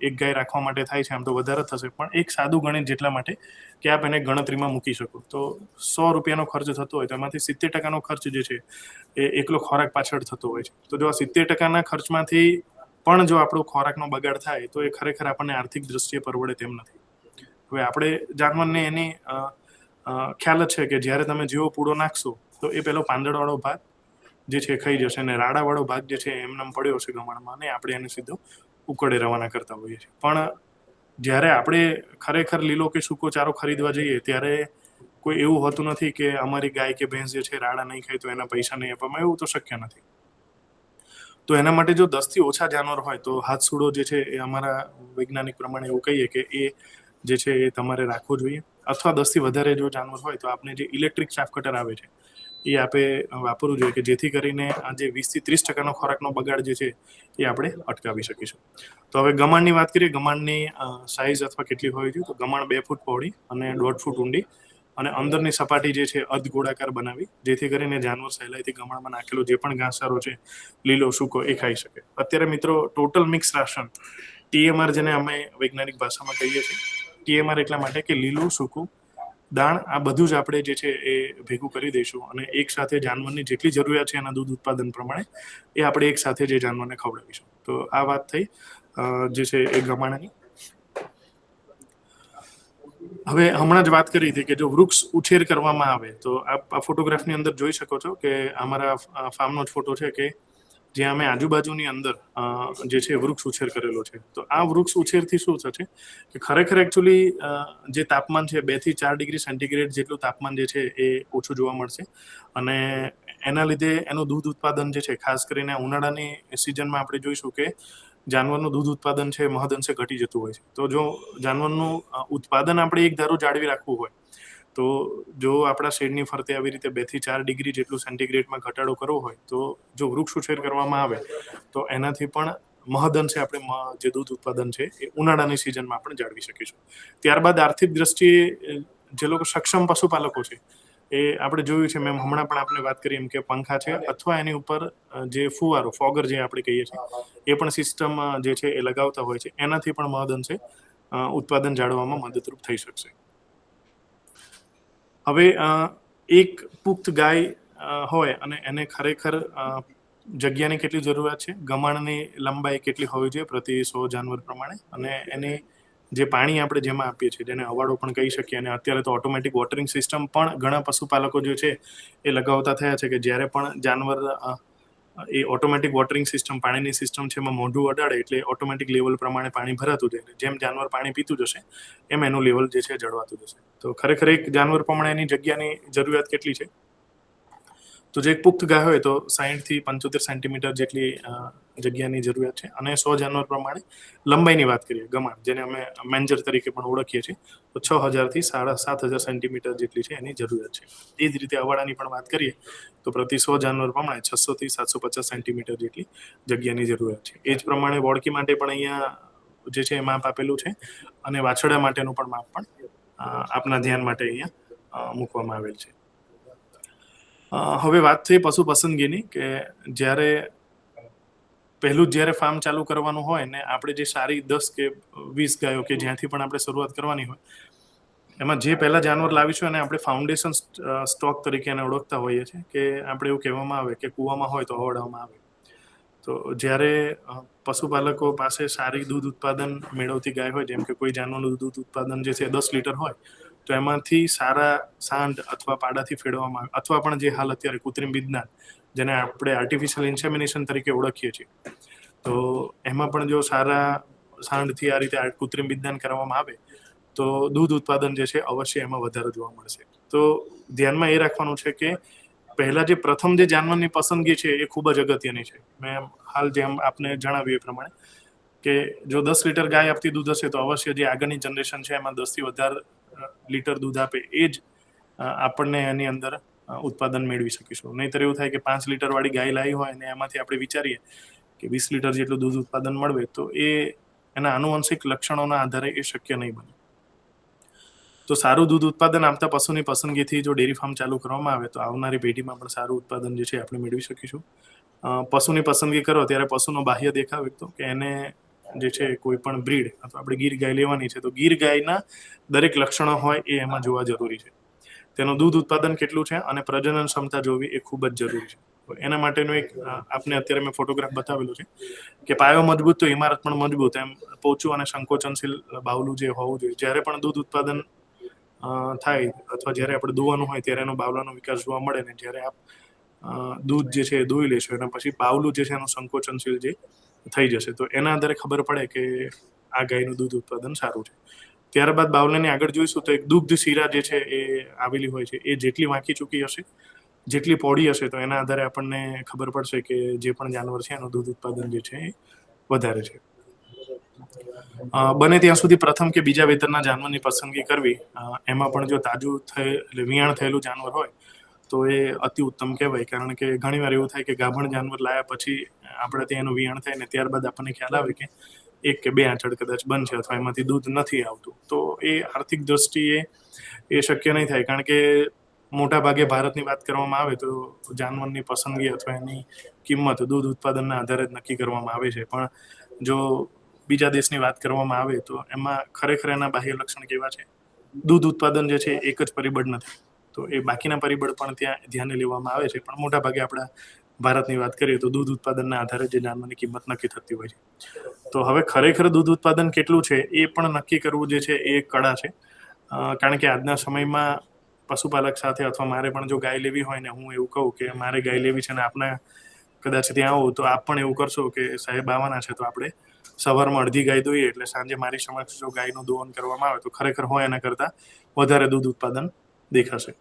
એક ગાય રાખવા માટે થાય છે, આમ તો વધારે થશે પણ એક સાદું ગણિત જેટલા માટે કે આપ એને ગણતરીમાં મૂકી શકો તો 100 રૂપિયાનો ખર્ચ થતો હોય તો એમાંથી 70%નો ખર્ચ જે છે એ એકલો ખોરાક પાછળ થતો હોય છે. તો જો આ 70%ના ખર્ચમાંથી પણ જો આપણો ખોરાકનો બગાડ થાય તો એ ખરેખર આપણને આર્થિક દ્રષ્ટિએ પરવડે તેમ નથી. હવે આપણે જાનવરને એની ખ્યાલ જ છે કે જ્યારે તમે જેવો પૂળો નાખશો તો એ પેલો પાંદડવાળો ભાગ જે છે એ ખાઈ જશે અને રાડાવાળો ભાગ જે છે એમનામ પડ્યો હશે ગમાણમાં અને આપણે એને સીધો ઉકળે રવાના કરતા હોઈએ છીએ. પણ જ્યારે આપણે ખરેખર લીલો કે સૂકો ચારો ખરીદવા જઈએ ત્યારે કોઈ એવું હોતું નથી કે અમારી ગાય કે ભેંસ જે છે રાડા નહીં ખાય તો એના પૈસા નહીં આપવામાં, એવું તો શક્ય નથી. તો એના માટે જો 10 થી ઓછા જાનવર હોય તો હાથસૂડો જે છે એ અમારા વૈજ્ઞાનિક પ્રમાણે એવું કહીએ કે એ જે છે એ તમારે રાખવો જોઈએ. અથવા 10 થી વધારે જો જાનવર હોય તો આપણે જે ઇલેક્ટ્રિક ચાફ કટર આવે છે એ આપે વાપરવું જોઈએ કે જેથી કરીને આ જે 20 થી 30% ખોરાકનો બગાડ જે છે એ આપણે અટકાવી શકીશું. તો હવે ગમાણની વાત કરીએ. ગમાણની સાઇઝ અથવા કેટલી હોવી જોઈએ, તો ગમાણ 2 ફૂટ પહોળી અને 1.5 ફૂટ ઊંડી અને અંદરની સપાટી જે છે અર્ધ ગોળાકાર બનાવી, જેથી કરીને જાનવર સહેલાઈથી ગમાણમાં નાખેલો જે પણ ઘાસચારો છે લીલો સૂકો એ ખાઈ શકે. અત્યારે મિત્રો ટોટલ મિક્સ રાશન TMR જેને અમે વૈજ્ઞાનિક ભાષામાં કહીએ છીએ, TMR એટલા માટે કે લીલું સૂકું દાણ આ બધું જ આપણે જે છે એ ભેગું કરી દઈશું અને એક સાથે જાનવરની જેટલી જરૂરિયાત છે એના દૂધ ઉત્પાદન પ્રમાણે એ આપણે એક સાથે જે જાનવરને ખવડાવીશું. તો આ વાત થઈ જે છે એ ગમાણાની. હવે હમણાં જ વાત કરી હતી કે જો વૃક્ષ ઉછેર કરવામાં આવે તો આપ આ ફોટોગ્રાફની અંદર જોઈ શકો છો કે અમારા ફાર્મનો જ ફોટો છે કે જ્યાં અમે આજુબાજુની અંદર જે છે વૃક્ષ ઉછેર કરેલો છે. તો આ વૃક્ષ ઉછેરથી શું થશે કે ખરેખર એકચ્યુઅલી જે તાપમાન છે 2 થી 4 ડિગ્રી સેન્ટીગ્રેડ જેટલું તાપમાન જે છે એ ઓછું જોવા મળશે અને એના લીધે એનું દૂધ ઉત્પાદન જે છે ખાસ કરીને ઉનાળાની સિઝનમાં આપણે જોઈશું કે જાનવરનું દૂધ ઉત્પાદન છે મહદઅંશે ઘટી જતું હોય છે. તો જો જાનવરનું ઉત્પાદન આપણે એક ધારું જાળવી રાખવું હોય તો જો આપણા શેડની ફરતે આવી રીતે 2 થી 4 ડિગ્રી જેટલું સેન્ટીગ્રેડમાં ઘટાડો કરવો હોય તો જો વૃક્ષ ઉછેર કરવામાં આવે તો એનાથી પણ મહદઅંશે આપણે જે દૂધ ઉત્પાદન છે એ ઉનાળાની સિઝનમાં આપણે જાળવી શકીશું. ત્યારબાદ આર્થિક દ્રષ્ટિએ જે લોકો સક્ષમ પશુપાલકો છે એ આપણે જોયું છે, મેં હમણાં પણ આપણે વાત કરી એમ કે પંખા છે અથવા એની ઉપર જે ફુવારો ફોગર જે આપણે કહીએ છીએ એ પણ સિસ્ટમ જે છે એ લગાવતા હોય છે. એનાથી પણ મહદઅંશે ઉત્પાદન જાળવવામાં મદદરૂપ થઈ શકશે. હવે એક પુખ્ત ગાય હોય અને એને ખરેખર જગ્યાની કેટલી જરૂરિયાત છે, ગમાણની લંબાઈ કેટલી હોવી જોઈએ પ્રતિ 100 જાનવર પ્રમાણે અને એની જે પાણી આપણે જેમાં આપીએ છીએ જેને અવાડો પણ કહી શકીએ અને અત્યારે તો ઓટોમેટિક વોટરિંગ સિસ્ટમ પણ ઘણા પશુપાલકો જે છે એ લગાવતા થયા છે કે જ્યારે પણ જાનવર એ ઓટોમેટિક વોટરિંગ સિસ્ટમ પાણીની સિસ્ટમ છે એમાં મોઢું અડાડે એટલે ઓટોમેટિક લેવલ પ્રમાણે પાણી ભરાતું જાય. જેમ જાનવર પાણી પીતું જશે એમ એનું લેવલ જે છે જળવાતું જશે. તો ખરેખર એક જાનવર પ્રમાણે એની જગ્યાની જરૂરિયાત કેટલી છે, તો જે એક પુખ્ત ગાય હોય તો 60 થી 75 સેન્ટીમીટર જેટલી જગ્યાની જરૂરિયાત છે અને 100 જાનવર પ્રમાણે લંબાઈની વાત કરીએ ગમાણ જેને અમે મેન્જર તરીકે પણ ઓળખીએ છીએ તો 6000 થી 7500 સેન્ટીમીટર જેટલી છે એની જરૂરિયાત છે. એ જ રીતે અવાડાની પણ વાત કરીએ તો પ્રતિ 100 જાનવર પ્રમાણે 600 થી 750 સેન્ટીમીટર જેટલી જગ્યાની જરૂરિયાત છે. એ જ પ્રમાણે વોડકી માટે પણ અહીંયા જે છે માપ આપેલું છે અને વાછરડા માટેનું પણ માપ પણ આપના ધ્યાન માટે અહીંયા મૂકવામાં આવેલ છે. હવે વાત થઈ પશુ પસંદગીની કે જ્યારે પહેલું જ્યારે ફાર્મ ચાલુ કરવાનું હોય ને આપણે જે સારી 10 કે 20 ગાયો કે જ્યાંથી પણ આપણે શરૂઆત કરવાની હોય એમાં જે પહેલા જાનવર લાવીશું અને આપણે ફાઉન્ડેશન સ્ટોક તરીકે એને ઓળખતા હોઈએ છીએ કે આપણે એવું કહેવામાં આવે કે કૂવામાં હોય તો અવડાવવામાં આવે. તો જ્યારે પશુપાલકો પાસે સારી દૂધ ઉત્પાદન મેળવતી ગાય હોય જેમ કે કોઈ જાનવરનું દૂધ ઉત્પાદન જે છે 10 લીટર હોય તો એમાંથી સારા સાંડ અથવા પાડાથી ફેરવવામાં આવે અથવા પણ જે હાલ અત્યારે કૃત્રિમ વિજ્ઞાન જેને આપણે આર્ટિફિશિયલ ઇન્સેમિનેશન તરીકે ઓળખીએ છીએ તો એમાં પણ જો સારા સાંડથી આ રીતે કૃત્રિમ વિજ્ઞાન કરવામાં આવે તો દૂધ ઉત્પાદન જે છે અવશ્ય એમાં વધારો જોવા મળશે. તો ધ્યાનમાં એ રાખવાનું છે કે પહેલા જે પ્રથમ જે જાનવરની પસંદગી છે એ ખૂબ જ અગત્યની છે. મેં હાલ જેમ આપને જણાવ્યું એ પ્રમાણે કે જો 10 લીટર ગાય આપતી દૂધ હશે તો અવશ્ય જે આગળની જનરેશન છે એમાં 10 થી વધારે લીટર દૂધ આપે એ જ આપણને એની અંદર ઉત્પાદન મેળવી શકીશું. નહીંતર એવું થાય કે 5 લીટર વાળી ગાય લાવી હોય અને એમાંથી આપણે વિચારીએ કે 20 લીટર જેટલું દૂધ ઉત્પાદન મળવે તો એ એના આનુવંશિક લક્ષણોના આધારે એ શક્ય નહીં બને. તો સારું દૂધ ઉત્પાદન આપતા પશુની પસંદગીથી જો ડેરી ફાર્મ ચાલુ કરવામાં આવે તો આવનારી પેઢીમાં પણ સારું ઉત્પાદન જે છે આપણે મેળવી શકીશું. પશુની પસંદગી કરો ત્યારે પશુનો બાહ્ય દેખાવ એક તો કે એને જે છે કોઈ પણ બ્રીડ અથવા આપણે ગીર ગાય લેવાની છે તો ગીર ગાયના દરેક લક્ષણો હોય એ એમાં જોવા જરૂરી છે. તેનું દૂધ ઉત્પાદન કેટલું છે અને પ્રજનન ક્ષમતા જોવી એ ખૂબ જ જરૂરી છે. એના માટેનું એક આપને અત્યારે મેં ફોટોગ્રાફ બતાવેલું છે કે પાયો મજબૂત તો ઇમારત પણ મજબૂત, એમ પોચું અને સંકોચનશીલ બાવલું જે હોવું જોઈએ. જ્યારે પણ દૂધ ઉત્પાદન થાય અથવા જ્યારે આપણે દુવાનું હોય ત્યારે એનો બાવલાનો વિકાસ જોવા મળે ને જ્યારે દૂધ જે છે એ દોઈ લેશો એના પછી બાવલું જે છે એનું સંકોચનશીલ જે થઈ જશે, તો એના આધારે ખબર પડે કે આ ગાયનું દૂધ ઉત્પાદન સારું છે. ત્યારબાદ બાવલાની આગળ જોઈશું તો એક દુગ્ધ શીરા જે છે એ આવેલી હોય છે. એ જેટલી વાંકી ચૂકી હશે, જેટલી પહોળી હશે, તો એના આધારે આપણને ખબર પડશે કે જે પણ જાનવર છે એનું દૂધ ઉત્પાદન જે છે એ વધારે છે. બને ત્યાં સુધી પ્રથમ કે બીજા વેતરના જાનવરની પસંદગી કરવી. એમાં પણ જો તાજું વિયાણ થયેલું જાનવર હોય તો એ અતિ ઉત્તમ કહેવાય, કારણ કે ઘણીવાર એવું થાય કે ગાભણ જાનવર લાયા પછી આપણે ત્યાં એનું વિયાણ થાય ને ત્યારબાદ આપણને ખ્યાલ આવે કે એક કે બે આંચળ કદાચ બંધ છે અથવા એમાંથી દૂધ નથી આવતું, તો એ આર્થિક દ્રષ્ટિએ એ શક્ય નહીં થાય. કારણ કે મોટા ભાગે ભારતની વાત કરવામાં આવે તો જાનવરની પસંદગી અથવા એની કિંમત દૂધ ઉત્પાદનના આધારે જ નક્કી કરવામાં આવે છે. પણ જો બીજા દેશની વાત કરવામાં આવે તો એમાં ખરેખર એના બાહ્ય લક્ષણ કેવા છે, દૂધ ઉત્પાદન જે છે એક જ પરિબળ નથી, તો એ બાકીના પરિબળ પણ ત્યાં ધ્યાને લેવામાં આવે છે. પણ મોટા ભાગે આપણા ભારતની વાત કરીએ તો દૂધ ઉત્પાદનના આધારે જે જાનવરની કિંમત નક્કી થતી હોય છે. તો હવે ખરેખર દૂધ ઉત્પાદન કેટલું છે એ પણ નક્કી કરવું જે છે એ એક કળા છે. કારણ કે આજના સમયમાં પશુપાલક સાથે અથવા મારે પણ જો ગાય લેવી હોય ને હું એવું કહું કે મારે ગાય લેવી છે ને આપને કદાચ ત્યાં આવું તો આપ પણ એવું કરશો કે સાહેબ આવવાના છે તો આપણે સવારમાં અડધી ગાય દોઈએ એટલે સાંજે મારી સમક્ષ જો ગાયનું દોહન કરવામાં આવે તો ખરેખર હોય એના કરતાં વધારે દૂધ ઉત્પાદન દેખાશે.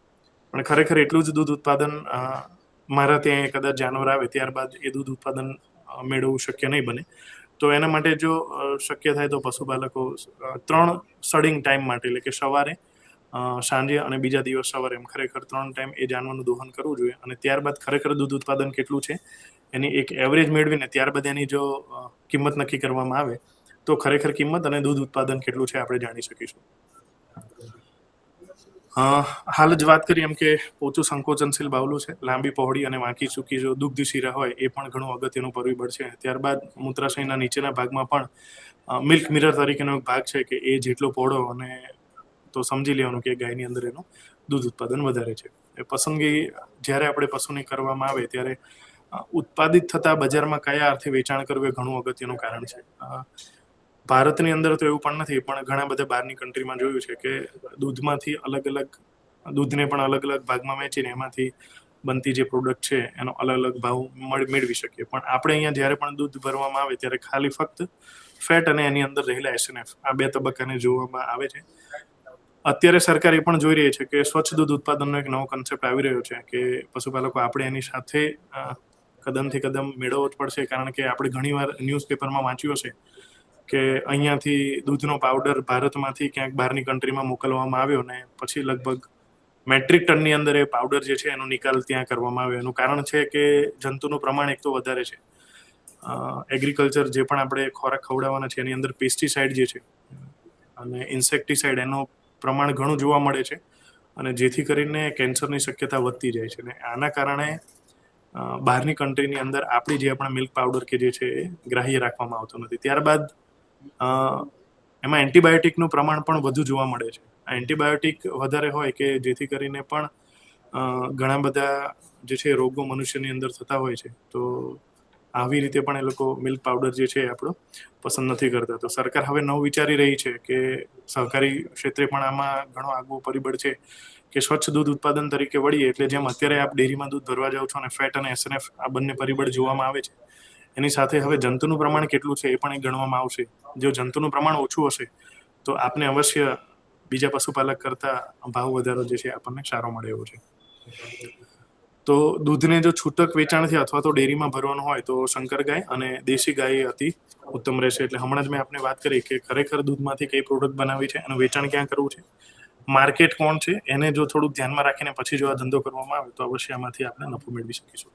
પણ ખરેખર એટલું જ દૂધ ઉત્પાદન મારા ત્યાં કદાચ જાનવર આવે ત્યારબાદ એ દૂધ ઉત્પાદન મેળવવું શક્ય નહીં બને. તો એના માટે જો શક્ય થાય તો પશુપાલકો 3 સડિંગ ટાઈમ માટે, એટલે કે સવારે, સાંજે અને બીજા દિવસ સવારે, એમ ખરેખર 3 ટાઈમ એ જાનવરનું દોહન કરવું જોઈએ. અને ત્યારબાદ ખરેખર દૂધ ઉત્પાદન કેટલું છે એની એક એવરેજ મેળવીને ત્યારબાદ એની જો કિંમત નક્કી કરવામાં આવે તો ખરેખર કિંમત અને દૂધ ઉત્પાદન કેટલું છે આપણે જાણી શકીશું. હાલ જ વાત કરી એમ કે પોચું સંકોચનશીલ બાવલું છે, લાંબી પહોળી અને વાંકી ચૂકી જો દુગ્ધ શીરા હોય એ પણ ઘણું અગત્યનું પરિબળ છે. ત્યારબાદ મૂત્રાશયના નીચેના ભાગમાં પણ મિલ્ક મિરર તરીકેનો એક ભાગ છે કે એ જેટલો પહોળો અને તો સમજી લેવાનું કે ગાયની અંદર એનું દૂધ ઉત્પાદન વધારે છે. એ પસંદગી જ્યારે આપણે પશુની કરવામાં આવે ત્યારે ઉત્પાદિત થતા બજારમાં કયા અર્થે વેચાણ કરવું એ ઘણું અગત્યનું કારણ છે. ભારતની અંદર તો એવું પણ નથી, પણ ઘણા બધા બહારની કન્ટ્રીમાં જોયું છે કે દૂધમાંથી દૂધને પણ અલગ અલગ ભાગમાં વેચીને એમાંથી બનતી જે પ્રોડક્ટ છે એનો અલગ અલગ ભાવ મેળવી શકીએ. પણ આપણે અહીંયા જ્યારે પણ દૂધ ભરવામાં આવે ત્યારે ખાલી ફક્ત ફેટ અને એની અંદર રહેલા SNF આ 2 તબક્કાને જોવામાં આવે છે. અત્યારે સરકાર એ પણ જોઈ રહી છે કે સ્વચ્છ દૂધ ઉત્પાદનનો એક નવો કન્સેપ્ટ આવી રહ્યો છે કે પશુપાલકો આપણે એની સાથે કદમથી કદમ મેળવવો જ પડશે. કારણ કે આપણે ઘણીવાર ન્યૂઝપેપરમાં વાંચ્યું હશે કે અહીંયાથી દૂધનો પાવડર ભારતમાંથી ક્યાંક બહારની કન્ટ્રીમાં મોકલવામાં આવ્યો ને પછી લગભગ મેટ્રિક ટનની અંદર એ પાવડર જે છે એનો નિકાલ ત્યાં કરવામાં આવ્યો. એનું કારણ છે કે જંતુનું પ્રમાણ એક તો વધારે છે. એગ્રીકલ્ચર જે પણ આપણે ખોરાક ખવડાવવાના છે એની અંદર પેસ્ટિસાઇડ જે છે અને ઇન્સેક્ટિસાઇડ એનું પ્રમાણ ઘણું જોવા મળે છે અને જેથી કરીને કેન્સરની શક્યતા વધતી જાય છે. અને આના કારણે બહારની કન્ટ્રીની અંદર આપણી જે આપણા મિલ્ક પાવડર કે જે છે એ ગ્રાહ્ય રાખવામાં આવતો નથી. ત્યારબાદ એમાં એન્ટીબાયોટિકનું પ્રમાણ પણ વધુ જોવા મળે છે. આ એન્ટીબાયોટિક વધારે હોય કે જેથી કરીને પણ ઘણા બધા જે છે રોગો મનુષ્યની અંદર થતા હોય છે. તો આવી રીતે પણ એ લોકો મિલ્ક પાવડર જે છે એ આપણો પસંદ નથી કરતા. તો સરકાર હવે નવું વિચારી રહી છે કે સહકારી ક્ષેત્રે પણ આમાં ઘણો આગવું પરિબળ છે કે સ્વચ્છ દૂધ ઉત્પાદન તરીકે વળીએ. એટલે જેમ અત્યારે આપ ડેરીમાં દૂધ ભરવા જાઓ છો અને ફેટ અને SNF આ બંને પરિબળ જોવામાં આવે છે, એની સાથે હવે જંતુનું પ્રમાણ કેટલું છે એ પણ ગણવામાં આવશે. જો જંતુનું પ્રમાણ ઓછું હશે તો આપને અવશ્ય બીજા પશુપાલક કરતા ભાવ વધારો જે છે આપણને સારો મળે એવો છે. તો દૂધને જો છૂટક વેચાણથી અથવા તો ડેરીમાં ભરવાનું હોય તો સંકર ગાય અને દેશી ગાય અતિ ઉત્તમ રહેશે. એટલે હમણાં જ મેં આપને વાત કરી કે ખરેખર દૂધમાંથી કઈ પ્રોડક્ટ બનાવી છે, એનું વેચાણ ક્યાં કરવું છે, માર્કેટ કોણ છે, એને જો થોડુંક ધ્યાનમાં રાખીને પછી જો આ ધંધો કરવામાં આવે તો અવશ્ય આમાંથી આપણે નફો મેળવી શકીશું.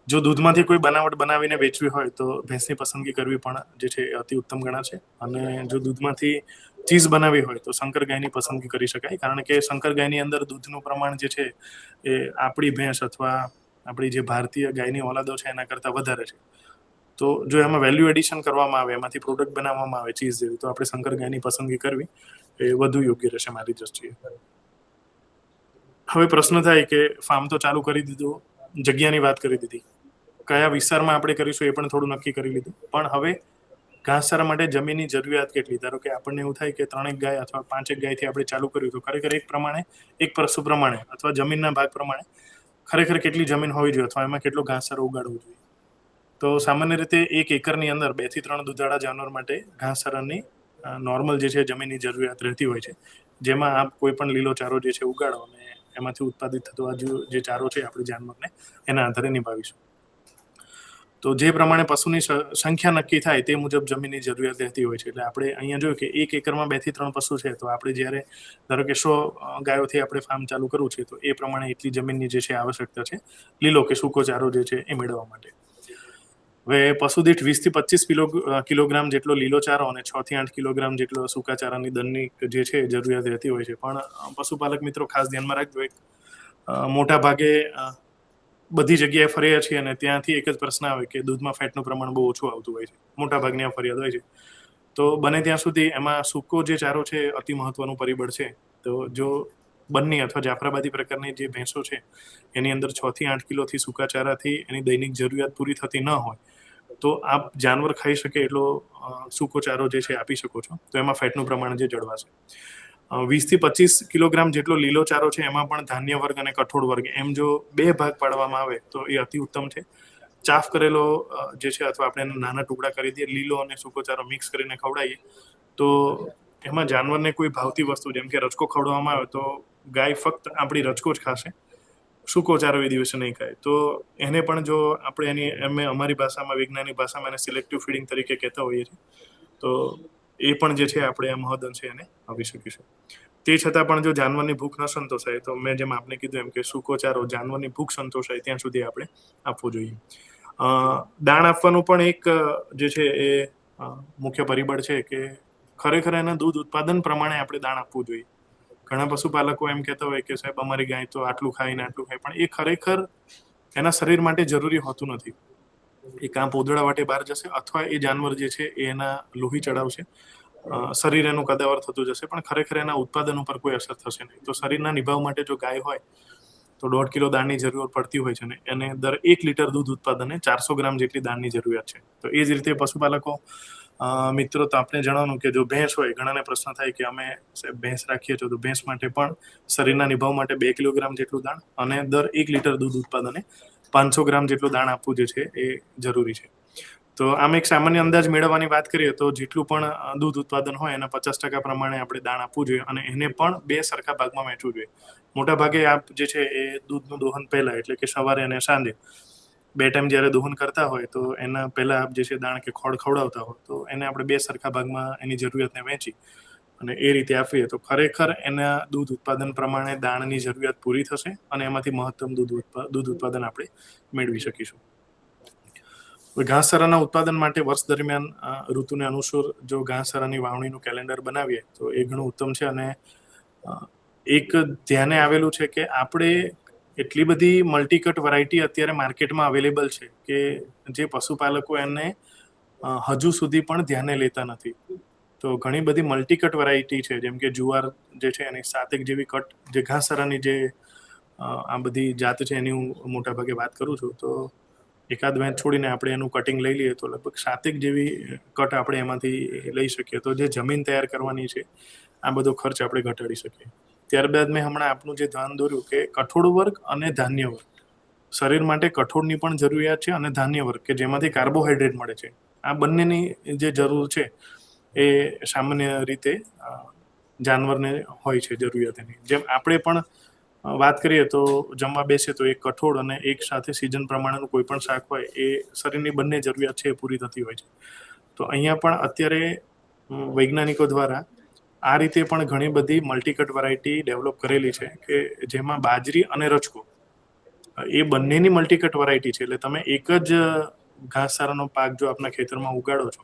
જો દૂધમાંથી કોઈ બનાવટ બનાવીને વેચવી હોય તો ભેંસની પસંદગી કરવી પણ જે છે અતિ ઉત્તમ ગણાશે. અને જો દૂધમાંથી ચીઝ બનાવી હોય તો સંકર ગાયની પસંદગી કરી શકાય. કારણ કે સંકર ગાયની અંદર દૂધનું પ્રમાણ જે છે એ આપણી ભેંસ અથવા આપણી જે ભારતીય ગાયની ઓલાદો છે એના કરતાં વધારે છે. તો જો એમાં વેલ્યુ એડિશન કરવામાં આવે, એમાંથી પ્રોડક્ટ બનાવવામાં આવે ચીઝ જેવી, તો આપણે સંકર ગાયની પસંદગી કરવી એ વધુ યોગ્ય રહેશે મારી દ્રષ્ટિએ. હવે પ્રશ્ન થાય કે ફાર્મ તો ચાલુ કરી દીધું, જગ્યાની વાત કરી દીધી, કયા વિસ્તારમાં આપણે કરીશું એ પણ થોડું નક્કી કરી લીધું. પણ હવે ઘાસચારા માટે જમીનની જરૂરિયાત કેટલી? ધારો કે આપણને એવું થાય કે 3 ગાય અથવા 5 ગાયથી આપણે ચાલુ કર્યું તો ખરેખર એક પશુ પ્રમાણે અથવા જમીનના ભાગ પ્રમાણે ખરેખર કેટલી જમીન હોવી જોઈએ અથવા એમાં કેટલો ઘાસચારો ઉગાડવો જોઈએ. તો સામાન્ય રીતે 1 એકરની અંદર 2 થી 3 દુધાળા જાનવર માટે ઘાસચારાની નોર્મલ જે છે જમીનની જરૂરિયાત રહેતી હોય છે, જેમાં આપ કોઈ પણ લીલો ચારો જે છે ઉગાડો અને એમાંથી ઉત્પાદિત થતો આ જે ચારો છે આપણે જાનવરને એના આધારે નિભાવીશું. તો જે પ્રમાણે પશુની સંખ્યા નક્કી થાય તે મુજબ જમીનની જરૂરિયાત રહેતી હોય છે. એટલે આપણે અહીંયા જોયું કે 1 એકરમાં 2 થી 3 પશુ છે, તો આપણે જ્યારે ધારો કે 100 ગાયોથી આપણે ફાર્મ ચાલુ કરવું છે, તો એ પ્રમાણે એટલી જમીનની જે છે આવશ્યકતા છે લીલો કે સૂકો ચારો જે છે એ મેળવવા માટે. હવે પશુ દીઠ 20 થી 25 કિલોગ્રામ જેટલો લીલો ચારો અને 6 થી 8 કિલોગ્રામ જેટલો સૂકા ચારાની દૈનિક જે છે જરૂરિયાત રહેતી હોય છે. પણ પશુપાલક મિત્રો ખાસ ધ્યાનમાં રાખજો, એક મોટા ભાગે બધી જગ્યાએ ફર્યા છીએ અને ત્યાંથી એક જ પ્રશ્ન આવે કે દૂધમાં ફેટનું પ્રમાણ બહુ ઓછું આવતું હોય છે. મોટા ભાગની આ ફરિયાદ હોય છે. તો બને ત્યાં સુધી એમાં સૂકો જે ચારો છે અતિ મહત્વનું પરિબળ છે. તો જો બન્ની અથવા જાફરાબાદી પ્રકારની જે ભેંસો છે એની અંદર 6 થી 8 કિલોથી સૂકા ચારાથી એની દૈનિક જરૂરિયાત પૂરી થતી ન હોય, તો આપ જાનવર ખાઈ શકે એટલો સૂકો ચારો જે છે આપી શકો છો. તો એમાં ફેટનું પ્રમાણ જે જળવાશે. 20 થી 25 કિલોગ્રામ જેટલો લીલો ચારો છે, એમાં પણ ધાન્ય વર્ગ અને કઠોળ વર્ગ એમ જો 2 ભાગ પાડવામાં આવે તો એ અતિ ઉત્તમ છે. ચાફ કરેલો જે છે અથવા આપણે એના નાના ટુકડા કરી દઈએ, લીલો અને સૂકો ચારો મિક્સ કરીને ખવડાવીએ તો એમાં જાનવરને કોઈ ભાવતી વસ્તુ જેમ કે રચકો ખવડાવવામાં આવે તો ગાય ફક્ત આપણી રચકો જ ખાશે, સૂકો ચારો એ દિવસે નહીં ખાય. તો એને પણ જો આપણે અમારી ભાષામાં, વૈજ્ઞાનિક ભાષામાં એને સિલેક્ટિવ ફીડિંગ તરીકે કહેતા હોઈએ છીએ, તો એ પણ જે છે આપણે આ મહદઅંશે એને આપી શકીશું. તે છતાં પણ જો જાનવરની ભૂખ ન સંતોષાય તો મેં જેમ આપને કીધું એમ કે સૂકો ચારો જાનવરની ભૂખ સંતોષાય ત્યાં સુધી આપણે આપવો જોઈએ. દાણ આપવાનું પણ એક જે છે એ મુખ્ય પરિબળ છે કે ખરેખર એના દૂધ ઉત્પાદન પ્રમાણે આપણે દાણ આપવું જોઈએ. ઘણા પશુપાલકો એમ કહેતા હોય કે સાહેબ અમારી ગાય તો આટલું ખાય ને આટલું ખાય, પણ એ ખરેખર એના શરીર માટે જરૂરી હોતું નથી. એ કાં પોદળા વાટે બહાર જશે અથવા એ જાનવર જે છે એ એના લોહી ચડાવશે, શરીર એનું કદાવર થતું જશે, પણ ખરેખર એના ઉત્પાદન ઉપર કોઈ અસર થશે નહીં. તો શરીરના નિભાવ માટે જો ગાય હોય તો 1.5 કિલો દાણની જરૂર પડતી હોય છે ને એને દર 1 લીટર દૂધ ઉત્પાદને 400 ગ્રામ જેટલી દાણની જરૂરિયાત છે. તો એ જ રીતે પશુપાલકો મિત્રો તો આપણે જણાવવાનું કે જો ભેંસ હોય, ઘણાને પ્રશ્ન થાય કે અમે ભેંસ રાખીએ છીએ તો ભેંસ માટે પણ શરીરના નિભાવ માટે 2 કિલોગ્રામ જેટલું દાણ અને દર 1 લીટર દૂધ ઉત્પાદને 500 ગ્રામ જેટલું દાણ આપવું જે છે એ જરૂરી છે. તો આમ એક સામાન્ય અંદાજ મેળવવાની વાત કરીએ તો જેટલું પણ દૂધ ઉત્પાદન હોય એના 50% પ્રમાણે આપણે દાણ આપવું જોઈએ અને એને પણ 2 સરખા ભાગમાં વહેંચવું જોઈએ. મોટા ભાગે આપ જે છે એ દૂધનું દોહન પહેલા એટલે કે સવારે અને સાંજે 2 ટાઈમ જ્યારે દોહન કરતા હોય તો એના પહેલા આપ જે છે દાણ કે ખોળ ખવડાવતા હોય તો એને આપણે 2 સરખા ભાગમાં એની જરૂરિયાતને વહેંચી અને એ રીતે આપીએ તો ખરેખર એના દૂધ ઉત્પાદન પ્રમાણે દાણની જરૂરિયાત પૂરી થશે અને એમાંથી મહત્તમ દૂધ ઉત્પાદન આપણે મેળવી શકીશું. ઘાસચારાના ઉત્પાદન માટે વર્ષ દરમિયાન ઋતુને અનુસાર જો ઘાસચારાની વાવણીનું કેલેન્ડર બનાવીએ તો એ ઘણું ઉત્તમ છે. અને એક ધ્યાને આવેલું છે કે આપણે એટલી બધી મલ્ટીકટ વેરાયટી અત્યારે માર્કેટમાં અવેલેબલ છે કે જે પશુપાલકો એને હજુ સુધી પણ ધ્યાને લેતા નથી. તો ઘણી બધી મલ્ટીકટ વેરાયટી છે, જેમ કે જુવાર જે છે એની 7 જેવી કટ જે ઘાસચારાની જે આ બધી જાત છે એની હું મોટા ભાગે વાત કરું છું. તો એકાદ વેચ છોડીને આપણે એનું કટિંગ લઈ લઈએ તો લગભગ 7 જેવી કટ આપણે એમાંથી લઈ શકીએ. તો જે જમીન તૈયાર કરવાની છે આ બધો ખર્ચ આપણે ઘટાડી શકીએ. ત્યારબાદ મેં હમણાં આપનું જે ધ્યાન દોર્યું કે કઠોળ વર્ગ અને ધાન્ય વર્ગ, શરીર માટે કઠોળની પણ જરૂરિયાત છે અને ધાન્ય વર્ગ કે જેમાંથી કાર્બોહાઈડ્રેટ મળે છે, આ બંનેની જે જરૂર છે એ સામાન્ય રીતે જાનવરને હોય છે જરૂરિયાત એની. જેમ આપણે પણ વાત કરીએ તો જમવા બેસે તો એક કઠોળ અને એક સાથે સિઝન પ્રમાણેનું કોઈ પણ શાક હોય એ શરીરની બંને જરૂરિયાત છે એ પૂરી થતી હોય છે. તો અહીંયા પણ અત્યારે વૈજ્ઞાનિકો દ્વારા આ રીતે પણ ઘણી બધી મલ્ટીકટ વેરાયટી ડેવલપ કરેલી છે કે જેમાં બાજરી અને રચકો એ બંનેની મલ્ટીકટ વેરાયટી છે. એટલે તમે એક જ ઘાસચારાનો પાક જો આપના ખેતરમાં ઉગાડો છો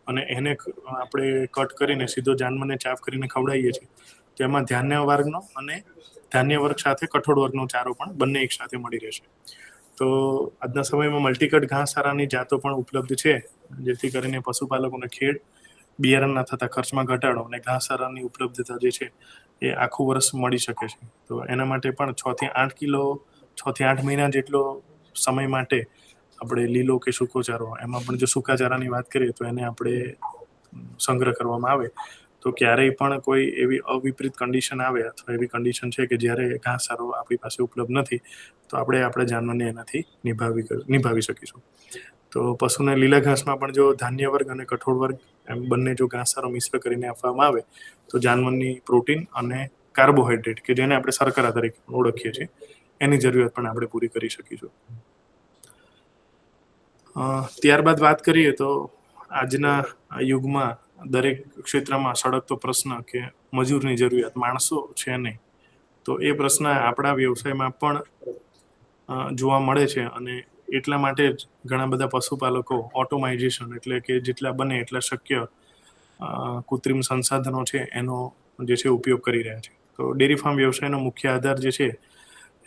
અને એને આપણે કટ કરીને સીધો જાનવરને ચાફ કરીને ખવડાવીએ છીએ તો એમાં ધાન્ય વર્ગનો અને ધાન્ય વર્ગ સાથે કઠોળ વર્ગનો ચારો પણ બંને એક સાથે મળી રહેશે. તો આજના સમયમાં મલ્ટીકટ ઘાસચારાની જાતો પણ ઉપલબ્ધ છે, જેથી કરીને પશુપાલકોને ખેડ, બિયારણના થતા ખર્ચમાં ઘટાડો અને ઘાસચારાની ઉપલબ્ધતા જે છે એ આખું વર્ષ મળી શકે છે. તો એના માટે પણ 6 થી 8 મહિના જેટલો સમય માટે આપણે લીલો કે સૂકો ચારો, એમાં પણ જો સૂકા ચારાની વાત કરીએ તો એને આપણે સંગ્રહ કરવામાં આવે તો ક્યારેય પણ કોઈ એવી અવિપરીત કન્ડિશન આવે અથવા એવી કન્ડિશન છે કે જ્યારે ઘાસચારો આપણી પાસે ઉપલબ્ધ નથી, તો આપણે જાનવરને એનાથી નિભાવી શકીશું. તો પશુને લીલા ઘાસમાં પણ જો ધાન્ય વર્ગ અને કઠોળ વર્ગ એમ બંને જો ઘાસચારો મિશ્ર કરીને આપવામાં આવે તો જાનવરની પ્રોટીન અને કાર્બોહાઈડ્રેટ કે જેને આપણે શર્કરા તરીકે ઓળખીએ છીએ એની જરૂરિયાત પણ આપણે પૂરી કરી શકીશું. ત્યારબાદ વાત કરીએ તો આજના યુગમાં દરેક ક્ષેત્રમાં સળગતો પ્રશ્ન કે મજૂરની જરૂરિયાત, માણસો છે નહીં, તો એ પ્રશ્ન આપણા વ્યવસાયમાં પણ જોવા મળે છે. અને એટલા માટે જ ઘણા બધા પશુપાલકો ઓટોમાઇઝેશન એટલે કે જેટલા બને એટલા શક્ય કૃત્રિમ સંસાધનો છે એનો જે છે ઉપયોગ કરી રહ્યા છે. તો ડેરી ફાર્મ વ્યવસાયનો મુખ્ય આધાર જે છે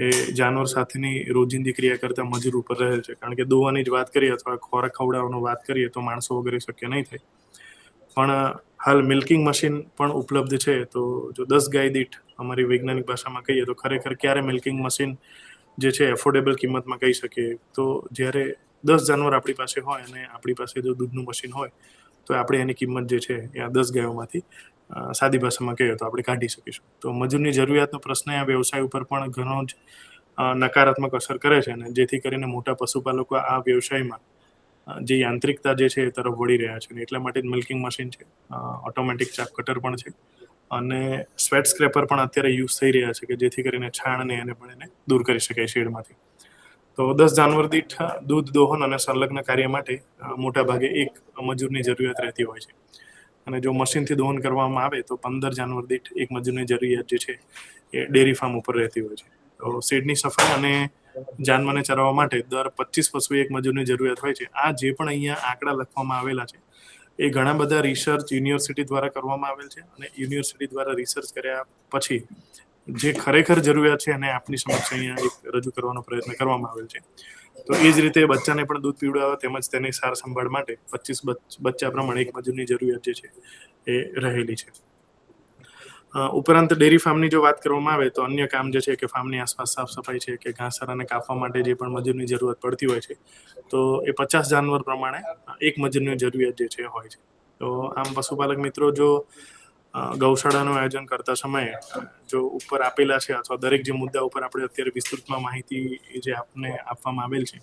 એ જાનવર સાથેની રોજિંદી ક્રિયા કરતા મજૂર ઉપર રહેલ છે. કારણ કે દોવાની જ વાત કરીએ અથવા ખોરાક ખવડાવવાની વાત કરીએ તો માણસો વગેરે શક્ય નહીં થાય. પણ હાલ મિલ્કિંગ મશીન પણ ઉપલબ્ધ છે. તો જો 10 ગાય દીઠ અમારી વૈજ્ઞાનિક ભાષામાં કહીએ તો ખરેખર ક્યારે મિલ્કિંગ મશીન જે છે એફોર્ડેબલ કિંમતમાં કહી શકીએ તો જ્યારે 10 જાનવર આપણી પાસે હોય અને આપણી પાસે જો દૂધનું મશીન હોય તો આપણે એની કિંમત જે છે એ આ 10 ગાયોમાંથી સાદી ભાષામાં કહીએ તો આપણે કાઢી શકીશું. તો મજૂરની જરૂરિયાતનો પ્રશ્ન આ વ્યવસાય ઉપર પણ ઘણો જ નકારાત્મક અસર કરે છે. અને જેથી કરીને મોટા પશુપાલકો આ વ્યવસાયમાં જે યાંત્રિકતા જે છે એ તરફ વળી રહ્યા છે. એટલા માટે જ મિલ્કિંગ મશીન છે, ઓટોમેટિક ચાપ કટર પણ છે અને સ્વેટ સ્ક્રેપર પણ અત્યારે યુઝ થઈ રહ્યા છે કે જેથી કરીને છાણને એને પણ એને દૂર કરી શકાય શેડમાંથી. તો 10 જાનવર દીઠ દૂધ દોહન અને સંલગ્ન કાર્ય માટે મોટા ભાગે એક મજૂરની જરૂરિયાત રહેતી હોય છે. અને જો મશીનથી દોહન કરવામાં આવે તો 15 જાનવર દીઠ એક મજૂરની જરૂરિયાત જે છે એ ડેરી ફાર્મ ઉપર રહેતી હોય છે. તો શેડની સફાઈ અને જાનવરને ચરાવવા માટે દર 25 પશુએ એક મજૂરની જરૂરિયાત હોય છે. આ જે પણ અહીંયા આંકડા લખવામાં આવેલા છે એ ઘણા બધા રિસર્ચ યુનિવર્સિટી દ્વારા કરવામાં આવેલ છે. અને યુનિવર્સિટી દ્વારા રિસર્ચ કર્યા પછી જે ખરેખર જરૂરિયાત છે અને આપની સમક્ષ અહીંયા એક રજૂ કરવાનો પ્રયત્ન કરવામાં આવેલ છે. તો એ જ રીતે બચ્ચાને પણ દૂધ પીવડાવવા તેમજ તેની સાર સંભાળ માટે 25 બચ્ચા પ્રમાણે એક મજૂરની જરૂરિયાત જે છે એ રહેલી છે. ઉપરાંત ડેરી ફાર્મની જો વાત કરવામાં આવે તો અન્ય કામ જે છે કે ફાર્મની આસપાસ સાફ સફાઈ છે કે ઘાસચારાને કાપવા માટે જે પણ મજૂરની જરૂરત પડતી હોય છે તો એ 50 જાનવર પ્રમાણે એક મજૂરની જરૂરિયાત જે છે હોય છે. તો આમ પશુપાલક મિત્રો જો ગૌશાળાનું આયોજન કરતા સમયે જો ઉપર આપેલા છે અથવા દરેક જે મુદ્દા ઉપર આપણે અત્યારે વિસ્તૃતમાં માહિતી જે આપને આપવામાં આવેલ છે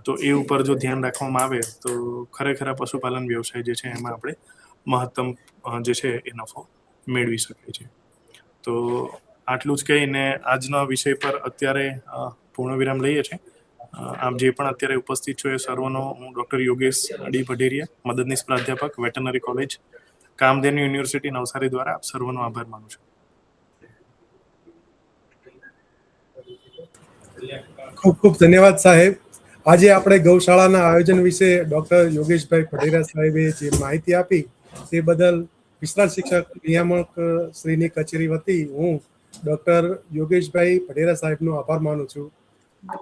તો એ ઉપર જો ધ્યાન રાખવામાં આવે તો ખરેખર આ પશુપાલન વ્યવસાય જે છે એમાં આપણે મહત્તમ જે છે એ નફો મેળવી શકીએ છીએ. તો આટલું જ કહીને આજના વિષય પર અત્યારે પૂર્ણ વિરામ લઈએ છીએ. આપ જે પણ અત્યારે ઉપસ્થિત છો એ સર્વનો હું ડૉક્ટર યોગેશ ડી ભઢેરિયા, મદદનીશ પ્રાધ્યાપક, veterinary college, Kamdhenu university Navsari દ્વારા આપ સર્વનો આભાર માનું છું. ખૂબ ખૂબ ધન્યવાદ સાહેબ. આજે આપણે ગૌશાળાના આયોજન વિશે ડૉક્ટર યોગેશભાઈ ભઢેરિયા સાહેબે જે માહિતી આપી તે બદલ વિસ્તરણ શિક્ષક નિયામક શ્રીની કચેરી વતી હું ડૉક્ટર યોગેશભાઈ ભઢેરિયા સાહેબનો આભાર માનું છું.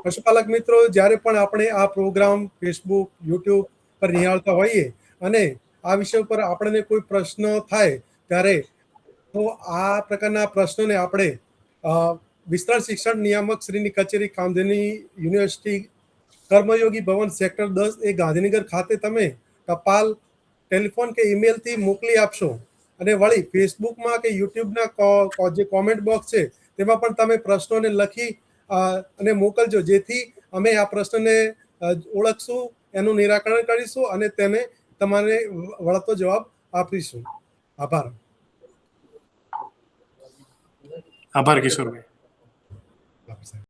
પશુપાલક મિત્રો, જ્યારે પણ આપણે આ પ્રોગ્રામ ફેસબુક, યુટ્યુબ પર નિહાળતા હોઈએ અને આ વિષય પર આપણને કોઈ પ્રશ્ન થાય ત્યારે તો આ પ્રકારના પ્રશ્નોને આપણે વિસ્તરણ શિક્ષણ નિયામક શ્રીની કચેરી કામધેનુ યુનિવર્સિટી કર્મયોગી ભવન સેક્ટર 10 એ ગાંધીનગર ખાતે તમે ટપાલ, ટેલિફોન કે ઈમેલથી મોકલી આપશો. અને વળી ફેસબુકમાં કે યુટ્યુબના જે કોમેન્ટ બોક્સ છે તેમાં પણ તમે પ્રશ્નોને લખી અને મોકલજો, જેથી અમે આ પ્રશ્નને ઓળખશું, એનું નિરાકરણ કરીશું અને તેને તમારે વળતો જવાબ આપીશું. આભાર. આભાર કિશોરભાઈ.